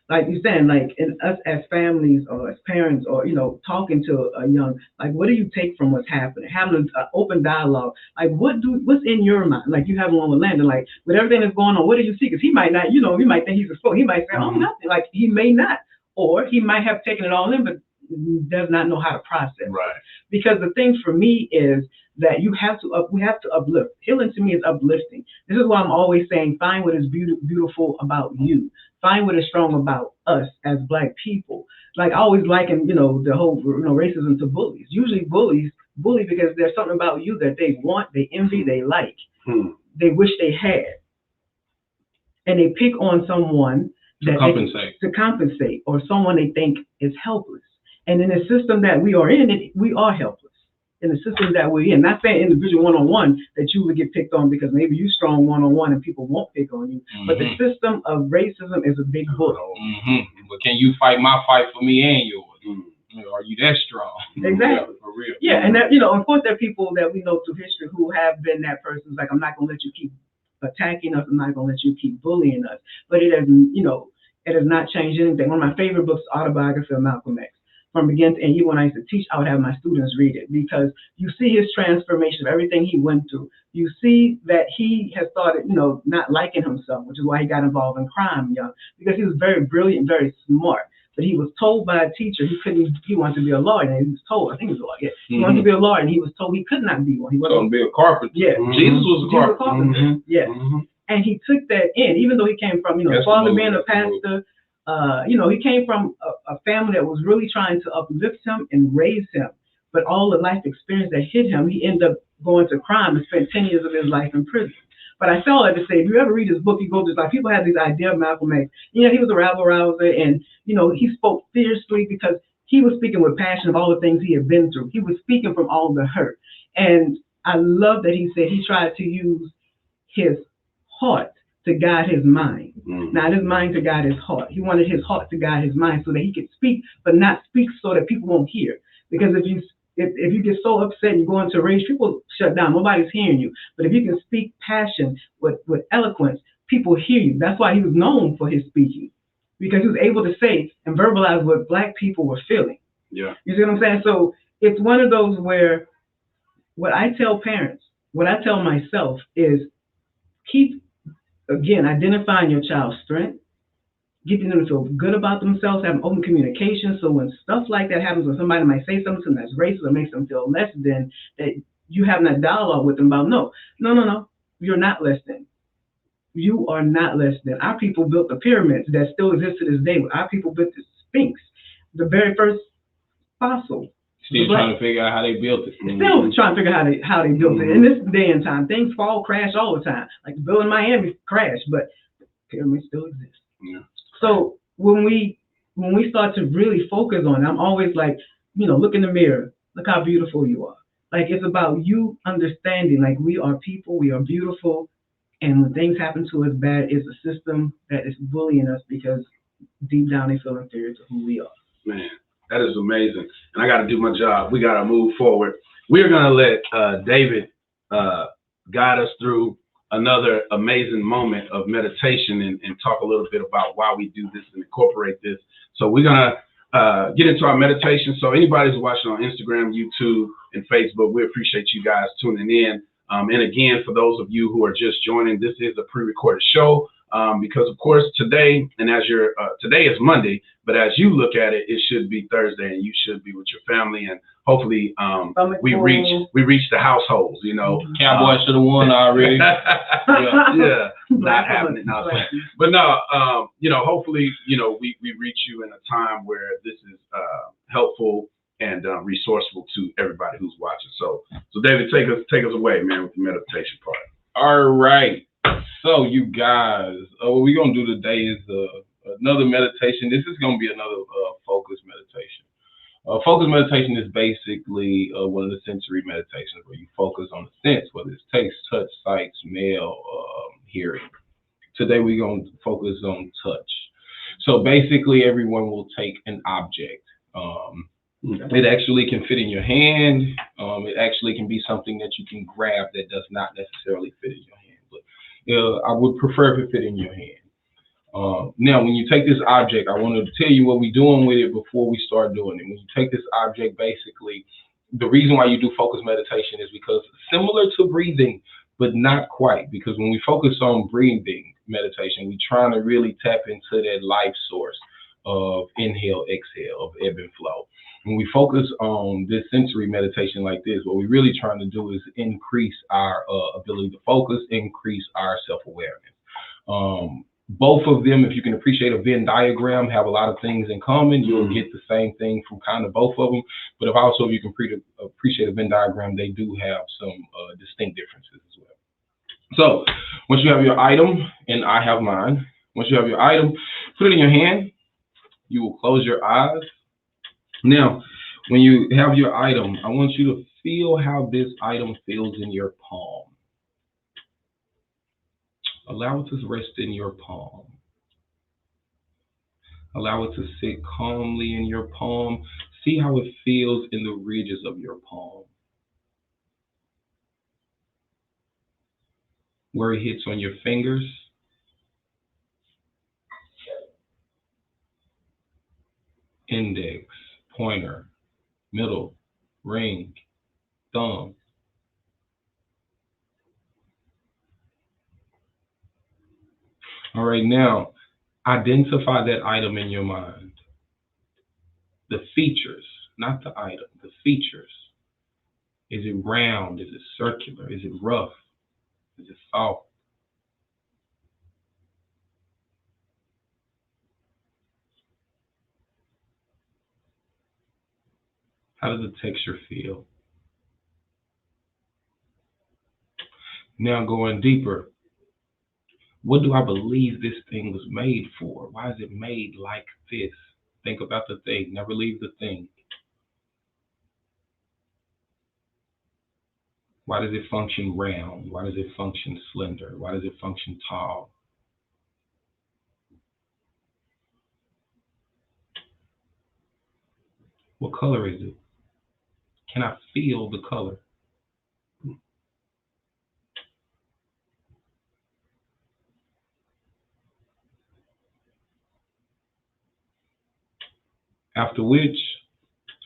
like you're saying, like in us as families or as parents or, talking to a young, like, what do you take from what's happening? Having an open dialogue. Like, what's in your mind? Like you have one with Landon, like with everything that's going on, what do you see? Because he might not, he might think he's a fool. He might say, oh, nothing. Like he may not. Or he might have taken it all in, but does not know how to process. Right. Because the thing for me is that we have to uplift. Healing to me is uplifting. This is why I'm always saying, find what is beautiful about you. Find what is strong about us as Black people. Like I always liken, the whole racism to bullies. Usually bully because there's something about you that they want, they envy, they like, they wish they had, and they pick on someone to compensate, or someone they think is helpless. And in the system that we are in, we are helpless. In the system that we're in, not saying individual one-on-one that you would get picked on because maybe you're strong one-on-one and people won't pick on you. But the system of racism is a big bully. But can you fight my fight for me and yours? Are you that strong? Exactly. For real. Yeah, and that, of course there are people that we know through history who have been that person. Like, I'm not going to let you keep attacking us. I'm not going to let you keep bullying us. But it doesn't, it has not changed anything. One of my favorite books, Autobiography of Malcolm X. From beginning to end, even when I used to teach, I would have my students read it because you see his transformation of everything he went through. You see that he has started, not liking himself, which is why he got involved in crime young, because he was very brilliant, very smart. But he was told by a teacher he wanted to be a lawyer, and he was told, I think he was a lawyer, he wanted to be a lawyer, and he was told he could not be one. He wasn't to be a carpenter. Yeah. Jesus was a carpenter. Yeah. And he took that in, even though he came from, his father being a pastor. He came from a family that was really trying to uplift him and raise him. But all the life experience that hit him, he ended up going to crime and spent 10 years of his life in prison. But I felt like to say, if you ever read his book, you go to like people have this idea of Malcolm X. He was a rabble rouser, and he spoke fiercely because he was speaking with passion of all the things he had been through. He was speaking from all the hurt. And I love that he said he tried to use his heart to guide his mind, not his mind to guide his heart. He wanted his heart to guide his mind so that he could speak, but not speak so that people won't hear. Because if you get so upset and you go into rage, people shut down. Nobody's hearing you. But if you can speak passion with eloquence, people hear you. That's why he was known for his speaking, because he was able to say and verbalize what Black people were feeling. Yeah. You see what I'm saying? So it's one of those where what I tell parents, what I tell myself is keep, again, identifying your child's strength, getting them to feel good about themselves, having open communication. So when stuff like that happens, when somebody might say something that's racist or makes them feel less than, that you having that dialogue with them about, no, you're not less than. You are not less than. Our people built the pyramids that still exist to this day. Our people built the Sphinx, the very first fossil. Still trying to figure out how they built it. Still trying to figure out how they built it. In this day and time, things fall, crash all the time. Like the building in Miami crashed, but pyramids still exist. Yeah. So when we start to really focus on it, I'm always like, look in the mirror. Look how beautiful you are. Like it's about you understanding, like we are people, we are beautiful, and when things happen to us bad, it's a system that is bullying us because deep down they feel inferior to who we are. Man. That is amazing. And I got to do my job. We got to move forward. We're going to let David guide us through another amazing moment of meditation and talk a little bit about why we do this and incorporate this. So we're going to get into our meditation. So anybody who's watching on Instagram, YouTube, and Facebook, we appreciate you guys tuning in. And again, for those of you who are just joining, this is a pre-recorded show because, of course, today, and as today is Monday, but as you look at it, it should be Thursday, and you should be with your family, and hopefully we reach the households. You know, Cowboys should have won already. Not happening. But no, hopefully, we reach you in a time where this is helpful and resourceful to everybody who's watching. So David, take us away, man, with the meditation part. All right. So you guys, what we're gonna do today is another meditation. This is gonna be another focus meditation. Focus meditation is basically one of the sensory meditations where you focus on the sense, whether it's taste, touch, sight, smell, hearing. Today we're gonna focus on touch. So basically, everyone will take an object. It actually can fit in your hand. It actually can be something that you can grab that does not necessarily fit in your hand. But I would prefer if it fit in your hand. Now, when you take this object, I wanted to tell you what we're doing with it before we start doing it. When you take this object, basically, the reason why you do focus meditation is because similar to breathing, but not quite. Because when we focus on breathing meditation, we're trying to really tap into that life source of inhale, exhale, of ebb and flow. When we focus on this sensory meditation like this, what we're really trying to do is increase our ability to focus, increase our self-awareness. Both of them, if you can appreciate a Venn diagram, have a lot of things in common. You'll get the same thing from kind of both of them. But if you can appreciate a Venn diagram, they do have some distinct differences as well. So once you have your item, and I have mine, once you have your item, put it in your hand. You will close your eyes. Now, when you have your item, I want you to feel how this item feels in your palm. Allow it to rest in your palm. Allow it to sit calmly in your palm. See how it feels in the ridges of your palm. Where it hits on your fingers. Index, pointer, middle, ring, thumb. All right, now identify that item in your mind. The features, not the item, the features. Is it round? Is it circular? Is it rough? Is it soft? How does the texture feel? Now going deeper. What do I believe this thing was made for? Why is it made like this? Think about the thing. Never leave the thing. Why does it function round? Why does it function slender? Why does it function tall? What color is it? Can I feel the color? After which,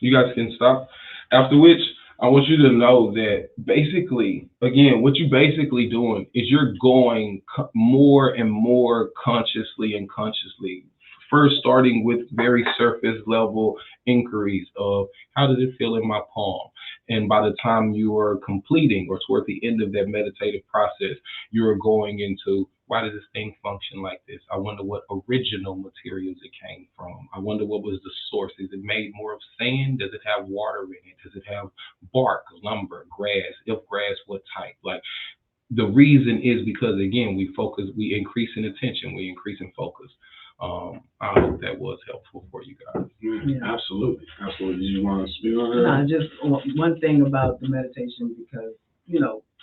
you guys can stop. After which, I want you to know that basically, again, what you're basically doing is you're going more and more consciously and consciously. First, starting with very surface level inquiries of how does it feel in my palm? And by the time you are completing or toward the end of that meditative process, you're going into why does this thing function like this? I wonder what original materials it came from. I wonder what was the source. Is it made more of sand? Does it have water in it? Does it have bark, lumber, grass? If grass, what type? Like the reason is because again, we increase in attention, we increase in focus. I hope that was helpful for you guys. Yeah. Absolutely. Did you want to speak on that? No, just one thing about the meditation, because,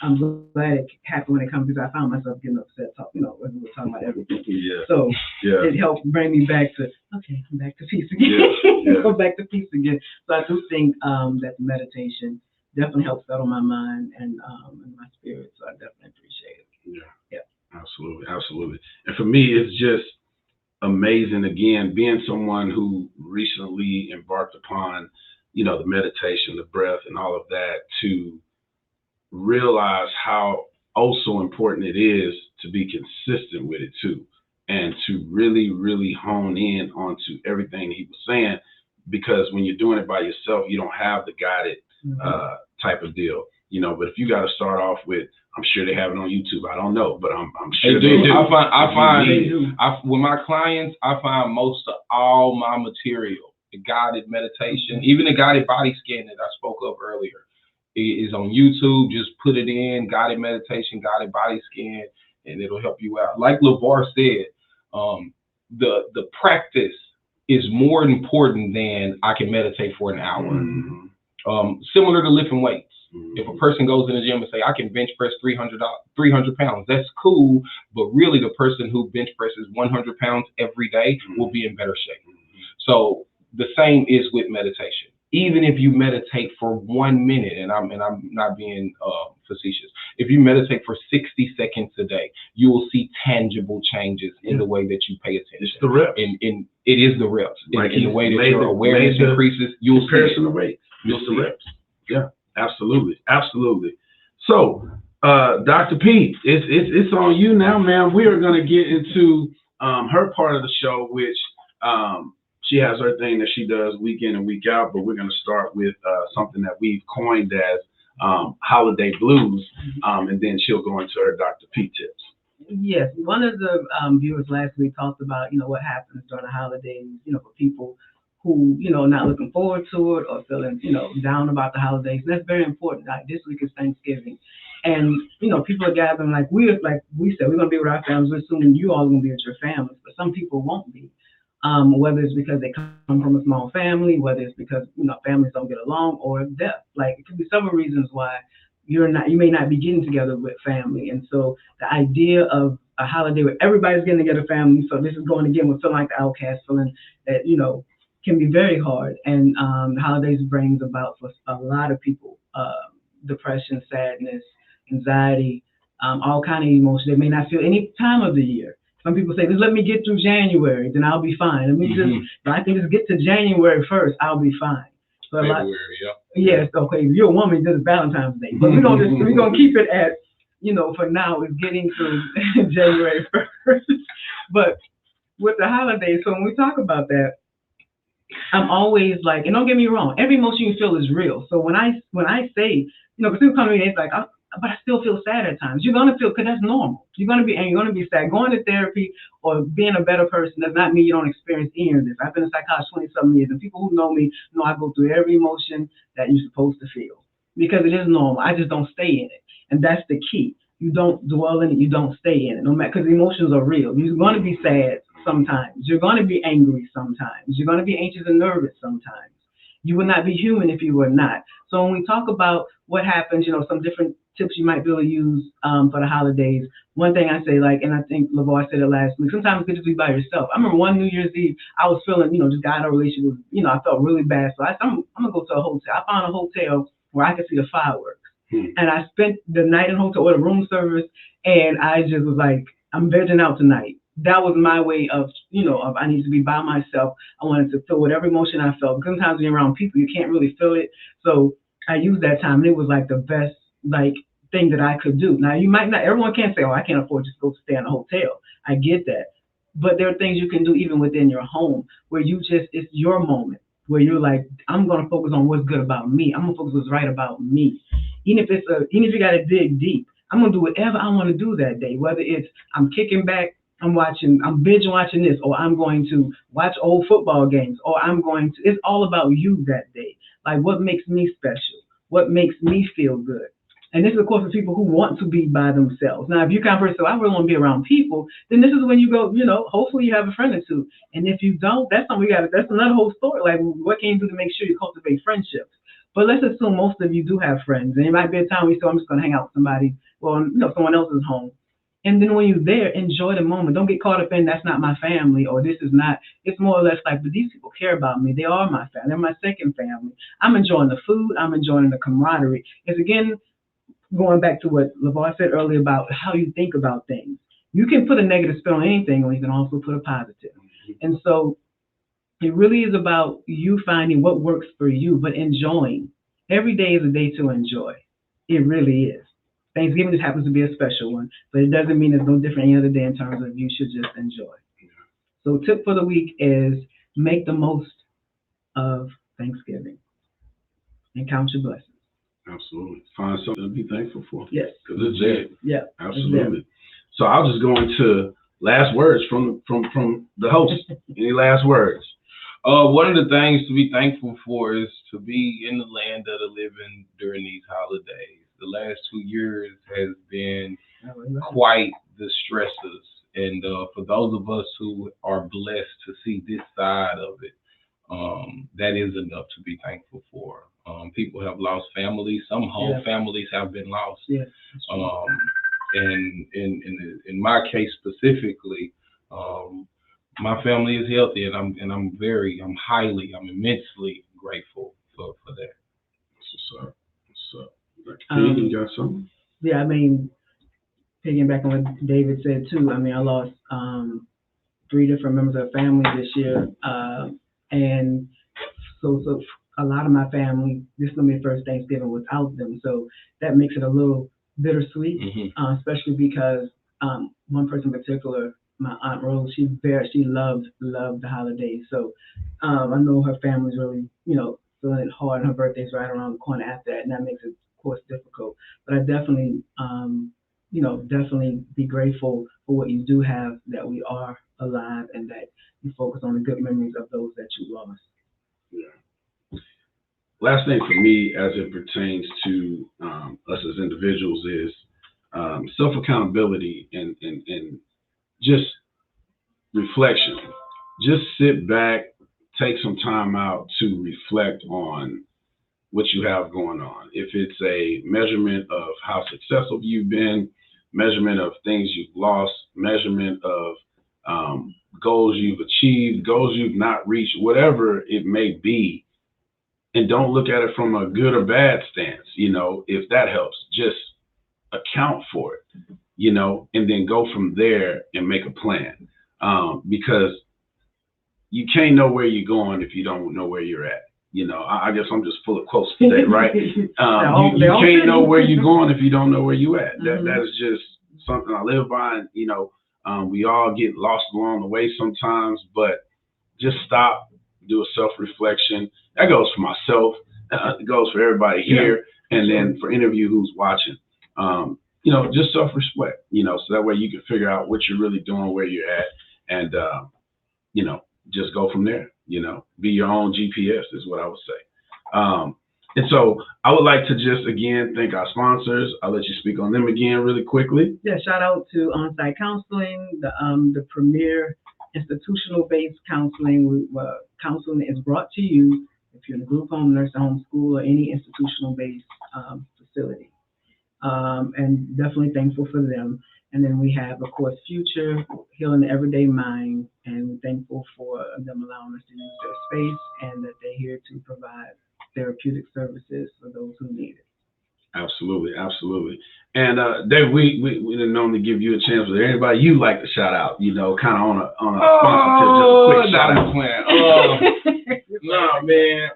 I'm glad it happened when it comes to, I found myself getting upset, when we were talking about everything. Yeah. So it helped bring me back to, okay, come back to peace again. Yeah. Go back to peace again. So I do think that the meditation definitely helps settle my mind and my spirit. So I definitely appreciate it. Yeah. Absolutely. Absolutely. And for me, it's just amazing, again, being someone who recently embarked upon, the meditation, the breath, and all of that, to realize how so important it is to be consistent with it too, and to really, really hone in onto everything he was saying, because when you're doing it by yourself, you don't have the guided type of deal, but if you got to start off with, I'm sure they have it on YouTube. I don't know, but I'm sure they do. I find with my clients, I find most of all my material, the guided meditation, even the guided body scan that I spoke of earlier, is on YouTube. Just put it in, guided meditation, guided body scan, and it'll help you out. Like LeVar said, the practice is more important than I can meditate for an hour. Similar to lifting weights. If a person goes in the gym and say, I can bench press 300 pounds, that's cool. But really, the person who bench presses 100 pounds every day will be in better shape. So the same is with meditation. Even if you meditate for 1 minute, and I'm not being facetious, if you meditate for 60 seconds a day, you will see tangible changes in the way that you pay attention. It's the reps. And it is the reps. Like in the way that your awareness increases, you'll see it. You'll see reps. Yeah. Absolutely, absolutely. So, Dr. Pete, it's on you now, man. We are going to get into her part of the show, which she has her thing that she does week in and week out. But we're going to start with something that we've coined as holiday blues, and then she'll go into her Dr. Pete tips. Yes, one of the viewers last week talked about what happens during the holidays, for people who, not looking forward to it or feeling, down about the holidays. That's very important. Like this week is Thanksgiving. And, people are gathering like we said, we're going to be with our families. We're assuming you all are going to be with your families, but some people won't be. Whether it's because they come from a small family, whether it's because, families don't get along, or death. Like it could be several reasons why you may not be getting together with family. And so the idea of a holiday where everybody's getting together, family, so this is going again with feeling like the outcast, feeling that, can be very hard, and holidays brings about for a lot of people depression, sadness, anxiety, all kind of emotions. They may not feel any time of the year. Some people say, just let me get through January, then I'll be fine. I can just get to January 1st, I'll be fine. So February, yes, okay. If you're a woman, this is Valentine's Day, but we're gonna keep it at, for now, it's getting through January 1st. But with the holidays, so when we talk about that, I'm always like, and don't get me wrong, every emotion you feel is real. So when I say, because people come to me, it's like, but I still feel sad at times. You're gonna feel, because that's normal. You're gonna be angry, you're gonna be sad. Going to therapy or being a better person does not mean you don't experience any of this. I've been a psychologist 20-something years, and people who know me know I go through every emotion that you're supposed to feel, because it is normal. I just don't stay in it, and that's the key. You don't dwell in it. You don't stay in it, no matter, because emotions are real. You're gonna be sad sometimes. You're going to be angry sometimes. You're going to be anxious and nervous sometimes. You would not be human if you were not. So when we talk about what happens, some different tips you might be able to use for the holidays. One thing I say, and I think LeVar said it last week, sometimes it's good to be by yourself. I remember one New Year's Eve, I was feeling, just got in a relationship with, I felt really bad. So I'm going to go to a hotel. I found a hotel where I could see the fireworks. And I spent the night in the hotel with a room service, and I just was like, I'm vegging out tonight. That was my way of, of I need to be by myself. I wanted to feel whatever emotion I felt. Sometimes when you're around people, you can't really feel it. So I used that time, and it was like the best, thing that I could do. Now, you might not, everyone can't say, I can't afford to just go stay in a hotel. I get that. But there are things you can do even within your home where it's your moment, where you're like, I'm going to focus on what's good about me. I'm going to focus on what's right about me. Even if you got to dig deep, I'm going to do whatever I want to do that day, whether it's I'm kicking back, I'm binge watching this, or I'm going to watch old football games, or it's all about you that day. Like what makes me special? What makes me feel good? And this is, of course, for people who want to be by themselves. Now, if you kind of person, so I really want to be around people, then this is when you go, hopefully you have a friend or two. And if you don't, that's another whole story. Like, what can you do to make sure you cultivate friendships? But let's assume most of you do have friends. And it might be a time where you say, I'm just going to hang out with somebody, or, someone else's home. And then when you're there, enjoy the moment. Don't get caught up in that's not my family, or this is not. It's more or less like, but these people care about me. They are my family. They're my second family. I'm enjoying the food. I'm enjoying the camaraderie. It's, again, going back to what LeVar said earlier about how you think about things. You can put a negative spin on anything, or you can also put a positive. And so it really is about you finding what works for you, but enjoying. Every day is a day to enjoy. It really is. Thanksgiving just happens to be a special one, but it doesn't mean it's no different any other day in terms of you should just enjoy. So tip for the week is make the most of Thanksgiving and count your blessings. Absolutely. Find something to be thankful for. Yes. Because it's it. Yeah. Absolutely. So I'll just go into last words from the host. Any last words? One of the things to be thankful for is to be in the land of the living during these holidays. The last 2 years has been quite the stressors. And for those of us who are blessed to see this side of it, that is enough to be thankful for. People have lost families. Some whole families have been lost. Yeah. And in my case specifically, my family is healthy, and I'm immensely grateful for that. What's up? You got something? Yeah, I mean, piggyback on what David said too. I mean, I lost 3 different members of the family this year, and so a lot of my family, this is gonna be the first Thanksgiving without them, so that makes it a little bittersweet, especially because one person in particular, my Aunt Rose, she loved the holidays. So I know her family's really, feeling it hard, and her birthday's right around the corner after that, and that makes it, of course, difficult. But I definitely, definitely be grateful for what you do have, that we are alive, and that you focus on the good memories of those that you lost. Yeah. Last thing for me, as it pertains to us as individuals, is self-accountability and just reflection. Just sit back, take some time out to reflect on what you have going on. If it's a measurement of how successful you've been, measurement of things you've lost, measurement of goals you've achieved, goals you've not reached, whatever it may be, and don't look at it from a good or bad stance. If that helps, just account for it, and then go from there and make a plan. Because you can't know where you're going if you don't know where you're at. I guess I'm just full of quotes today, right? You can't know where you're going if you don't know where you're at. That is just something I live by. And, we all get lost along the way sometimes, but just stop, do a self-reflection. That goes for myself. It goes for everybody here. And then for any of you who's watching, just self-reflect, so that way you can figure out what you're really doing, where you're at, and, just go from there, be your own GPS is what I would say. And so I would like to just, again, thank our sponsors. I'll let you speak on them again really quickly. Yeah, shout out to On-Site Counseling, the premier institutional-based counseling. Counseling is brought to you if you're in a group home, nursing home, school, or any institutional-based facility. And definitely thankful for them. And then we have, of course, Future, Healing the Everyday Mind, and we're thankful for them allowing us to use their space, and that they're here to provide therapeutic services for those who need it. Absolutely. And Dave, we didn't normally give you a chance. Was there anybody you like to shout out? Kind of on a sponsor tip, just a quick shout out. Nah, man.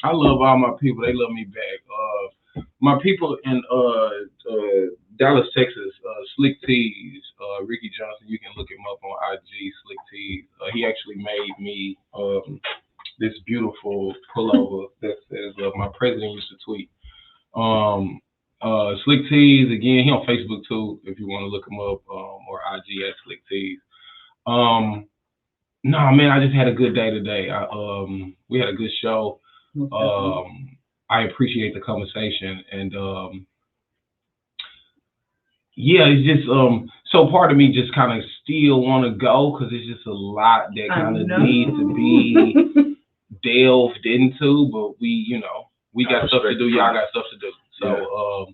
I love all my people. They love me back. My people in Dallas, Texas, Slick Tees, Ricky Johnson. You can look him up on IG, Slick Tees. He actually made me this beautiful pullover that says, "My president used to tweet." Slick Tees, again, he on Facebook too, if you want to look him up, or IG at Slick Tees. No, man, I just had a good day today. We had a good show. I appreciate the conversation, and it's just so part of me just kind of still want to go, because it's just a lot that kind of needs to be delved into, but we got stuff to do. Y'all got stuff to do. So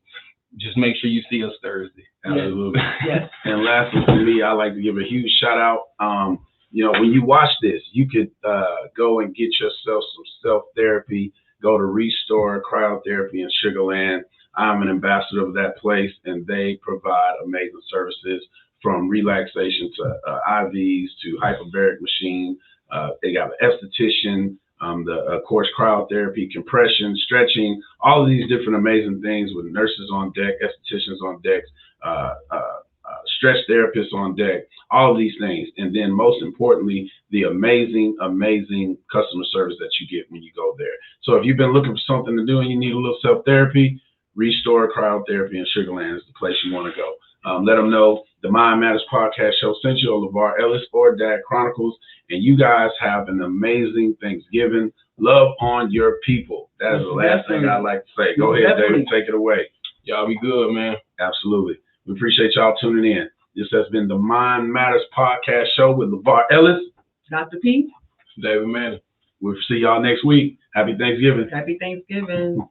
just make sure you see us Thursday. Absolutely. Yes. And lastly, for me, I like to give a huge shout out. When you watch this, you could go and get yourself some self-therapy. go to Restore Cryotherapy in Sugar Land. I'm an ambassador of that place, and they provide amazing services from relaxation to IVs to hyperbaric machine. They got an esthetician, of course, cryotherapy, compression, stretching, all of these different amazing things with nurses on deck, estheticians on deck, stretch therapists on deck, all of these things. And then most importantly, the amazing, amazing customer service that you get when you go there. So if you've been looking for something to do and you need a little self-therapy, Restore Cryotherapy in Sugar Land is the place you want to go. Let them know the Mind Matters podcast show sent you, or LeVar Ellis or Dad Chronicles, and you guys have an amazing Thanksgiving. Love on your people. That is the last thing I like to say. Go ahead, David, take it away. Y'all be good, man. Absolutely. We appreciate y'all tuning in. This has been the Mind Matters podcast show with LeVar Ellis, Dr. P, David Manning. We'll see y'all next week. Happy Thanksgiving. Happy Thanksgiving.